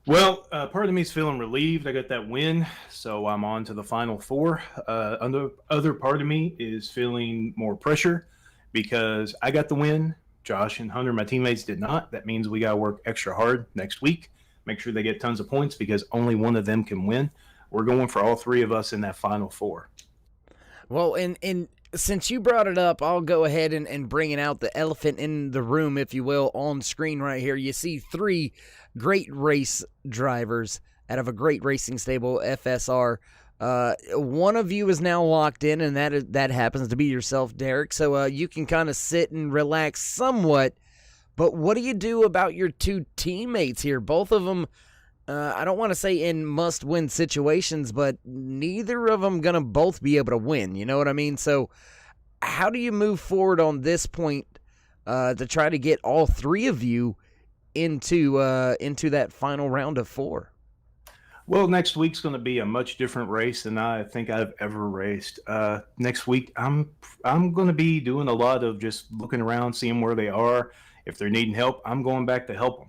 Well, part of me is feeling relieved I got that win, so I'm on to the final 4. Other part of me is feeling more pressure because I got the win. Josh and Hunter, my teammates, did not. That means we got to work extra hard next week, make sure they get tons of points because only one of them can win. We're going for all 3 of us in that final 4. Well, and since you brought it up, I'll go ahead and bring it out, the elephant in the room, if you will, on screen right here. You see 3 great race drivers out of a great racing stable, FSR. One of you is now locked in, and that happens to be yourself, Derek. So you can kind of sit and relax somewhat. But what do you do about your 2 teammates here? Both of them I don't want to say in must-win situations, but neither of them going to both be able to win. You know what I mean? So how do you move forward on this point to try to get all three of you into that final round of 4? Well, next week's going to be a much different race than I think I've ever raced. Next week, I'm going to be doing a lot of just looking around, seeing where they are. If they're needing help, I'm going back to help them.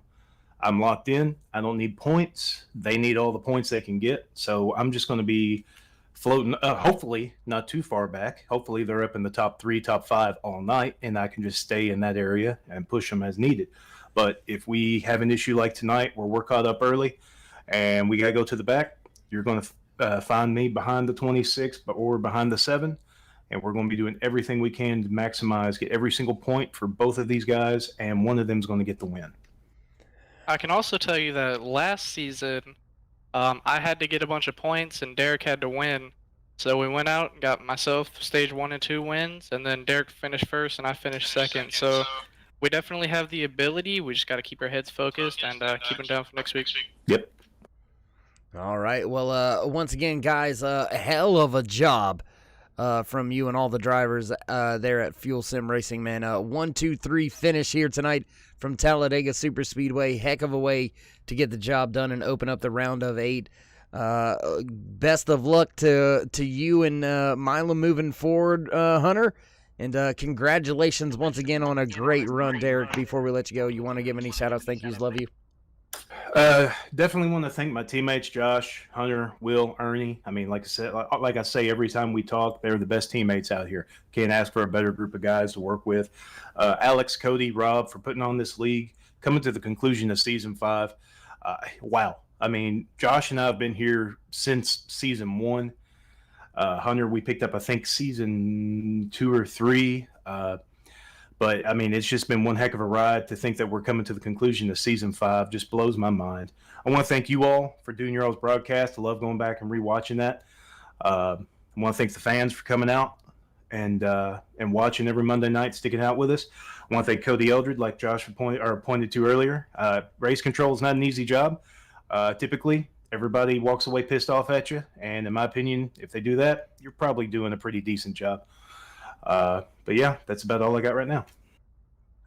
I'm locked in. I don't need points. They need all the points they can get. So I'm just going to be floating, hopefully not too far back. Hopefully they're up in the top 3, top 5 all night, and I can just stay in that area and push them as needed. But if we have an issue like tonight where we're caught up early and we got to go to the back, you're going to find me behind the 26 or behind the 7, and we're going to be doing everything we can to maximize, get every single point for both of these guys, and one of them is going to get the win. I can also tell you that last season, I had to get a bunch of points and Derek had to win. So we went out and got myself stage 1 and 2 wins, and then Derek finished first and I finished second. So we definitely have the ability. We just got to keep our heads focused and keep them down for next week. Yep. All right. Well, once again, guys, a hell of a job from you and all the drivers there at Fuel Sim Racing, man. 1, 2, 3 finish here tonight from Talladega Super Speedway. Heck of a way to get the job done and open up the round of 8. Best of luck to you and Mila moving forward, Hunter. And congratulations once again on a great run, Derek. Before we let you go, you want to give any shout-outs, thank yous, love you? Definitely want to thank my teammates, Josh, Hunter, Will, Ernie. I mean, like I say every time we talk, they're the best teammates out here. Can't ask for a better group of guys to work with. Alex, Cody, Rob for putting on this league, coming to the conclusion of season 5. Wow. I mean, Josh and I have been here since season 1. Hunter, we picked up, I think, season 2 or 3. But, I mean, it's just been one heck of a ride. To think that we're coming to the conclusion of Season 5 just blows my mind. I want to thank you all for doing your all's broadcast. I love going back and rewatching that. I want to thank the fans for coming out and watching every Monday night, sticking out with us. I want to thank Cody Eldred, like Josh pointed to earlier. Race control is not an easy job. Typically, everybody walks away pissed off at you. And in my opinion, if they do that, you're probably doing a pretty decent job. But yeah, that's about all I got right now.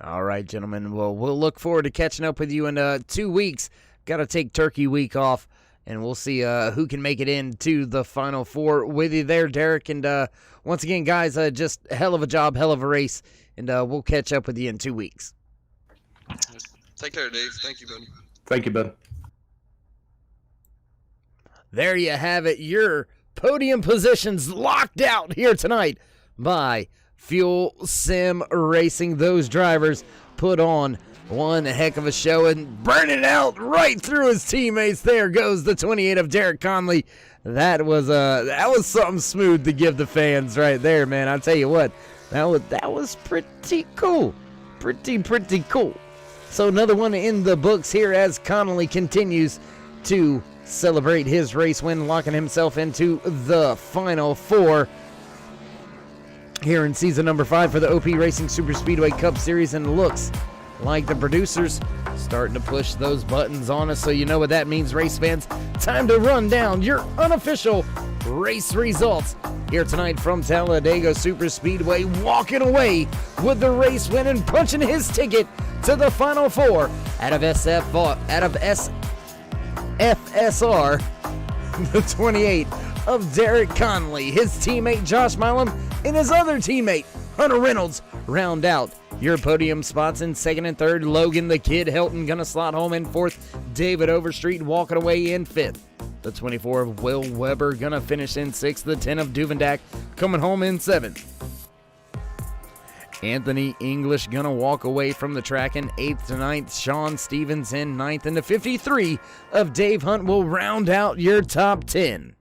All right, gentlemen. Well, we'll look forward to catching up with you in 2 weeks. Got to take Turkey Week off, and we'll see who can make it into the Final 4 with you there, Derek. And once again, guys, just hell of a job, hell of a race, and we'll catch up with you in 2 weeks. Take care, Dave. Thank you, buddy. Thank you, bud. There you have it. Your podium positions locked out here tonight by Fuel Sim Racing. Those drivers put on one heck of a show and burn it out right through his teammates. There goes the 28 of Derek Conley. That was something smooth to give the fans right there, man. I'll tell you what, that was pretty cool. Pretty cool. So another one in the books here as Connolly continues to celebrate his race win, locking himself into the Final 4 here in season number 5 for the OP Racing Super Speedway Cup Series. And looks like the producers starting to push those buttons on us, so you know what that means, race fans. Time to run down your unofficial race results here tonight from Talladega Super Speedway, walking away with the race win and punching his ticket to the Final 4 out of FSR, the 28 of Derek Conley. His teammate Josh Milam and his other teammate Hunter Reynolds round out your podium spots in second and third. Logan the Kid Helton gonna slot home in fourth. David Overstreet walking away in fifth. The 24 of Will Weber gonna finish in sixth. The 10 of Duvendak coming home in seventh. Anthony English gonna walk away from the track in 8th to 9th. Sean Stevens in 9th. And the 53 of Dave Hunt will round out your top 10.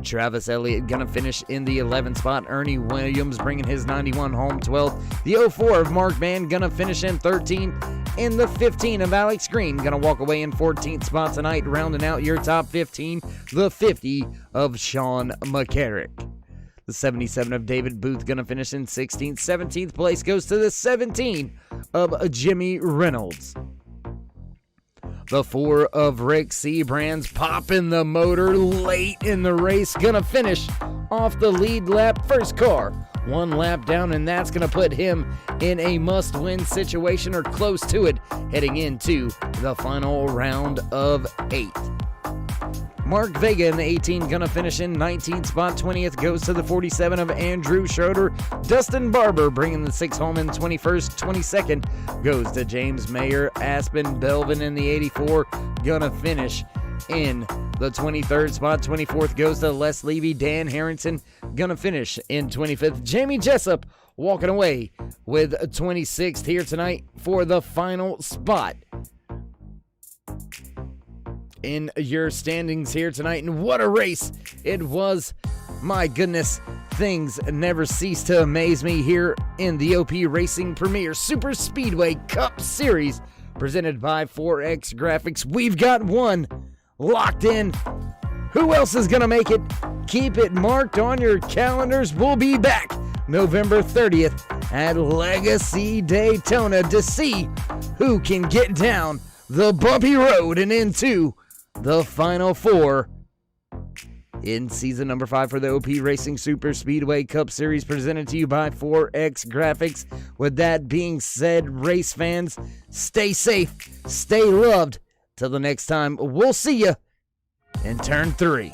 Travis Elliott gonna finish in the 11th spot. Ernie Williams bringing his 91 home 12th. The 04 of Mark Mann gonna finish in 13th. And the 15 of Alex Green gonna walk away in 14th spot tonight, rounding out your top 15. The 50 of Sean McCarrick. The 77 of David Booth gonna finish in 16th. 17th place goes to the 17 of Jimmy Reynolds. The 4 of Rick Seabrand's popping the motor late in the race. Gonna finish off the lead lap. First car, 1 lap down, and that's gonna put him in a must-win situation or close to it heading into the final round of 8. Mark Vega in the 18 gonna finish in 19th spot. 20th goes to the 47 of Andrew Schroeder. Dustin Barber bringing the 6 home in 21st. 22nd goes to James Mayer. Aspen Belvin in the 84 gonna finish in the 23rd spot. 24th goes to Les Levy. Dan Harrington gonna finish in 25th. Jamie Jessup walking away with 26th here tonight for the final spot in your standings here tonight. And what a race it was. My goodness, things never cease to amaze me here in the OP Racing Premier Super Speedway Cup Series presented by 4X Graphics. We've got one locked in. Who else is gonna make it? Keep it marked on your calendars. We'll be back November 30th at Legacy Daytona to see who can get down the bumpy road and into the Final 4 in season number 5 for the OP Racing Super Speedway Cup Series presented to you by 4X Graphics. With that being said, race fans, stay safe, stay loved. Till the next time, we'll see you in turn 3.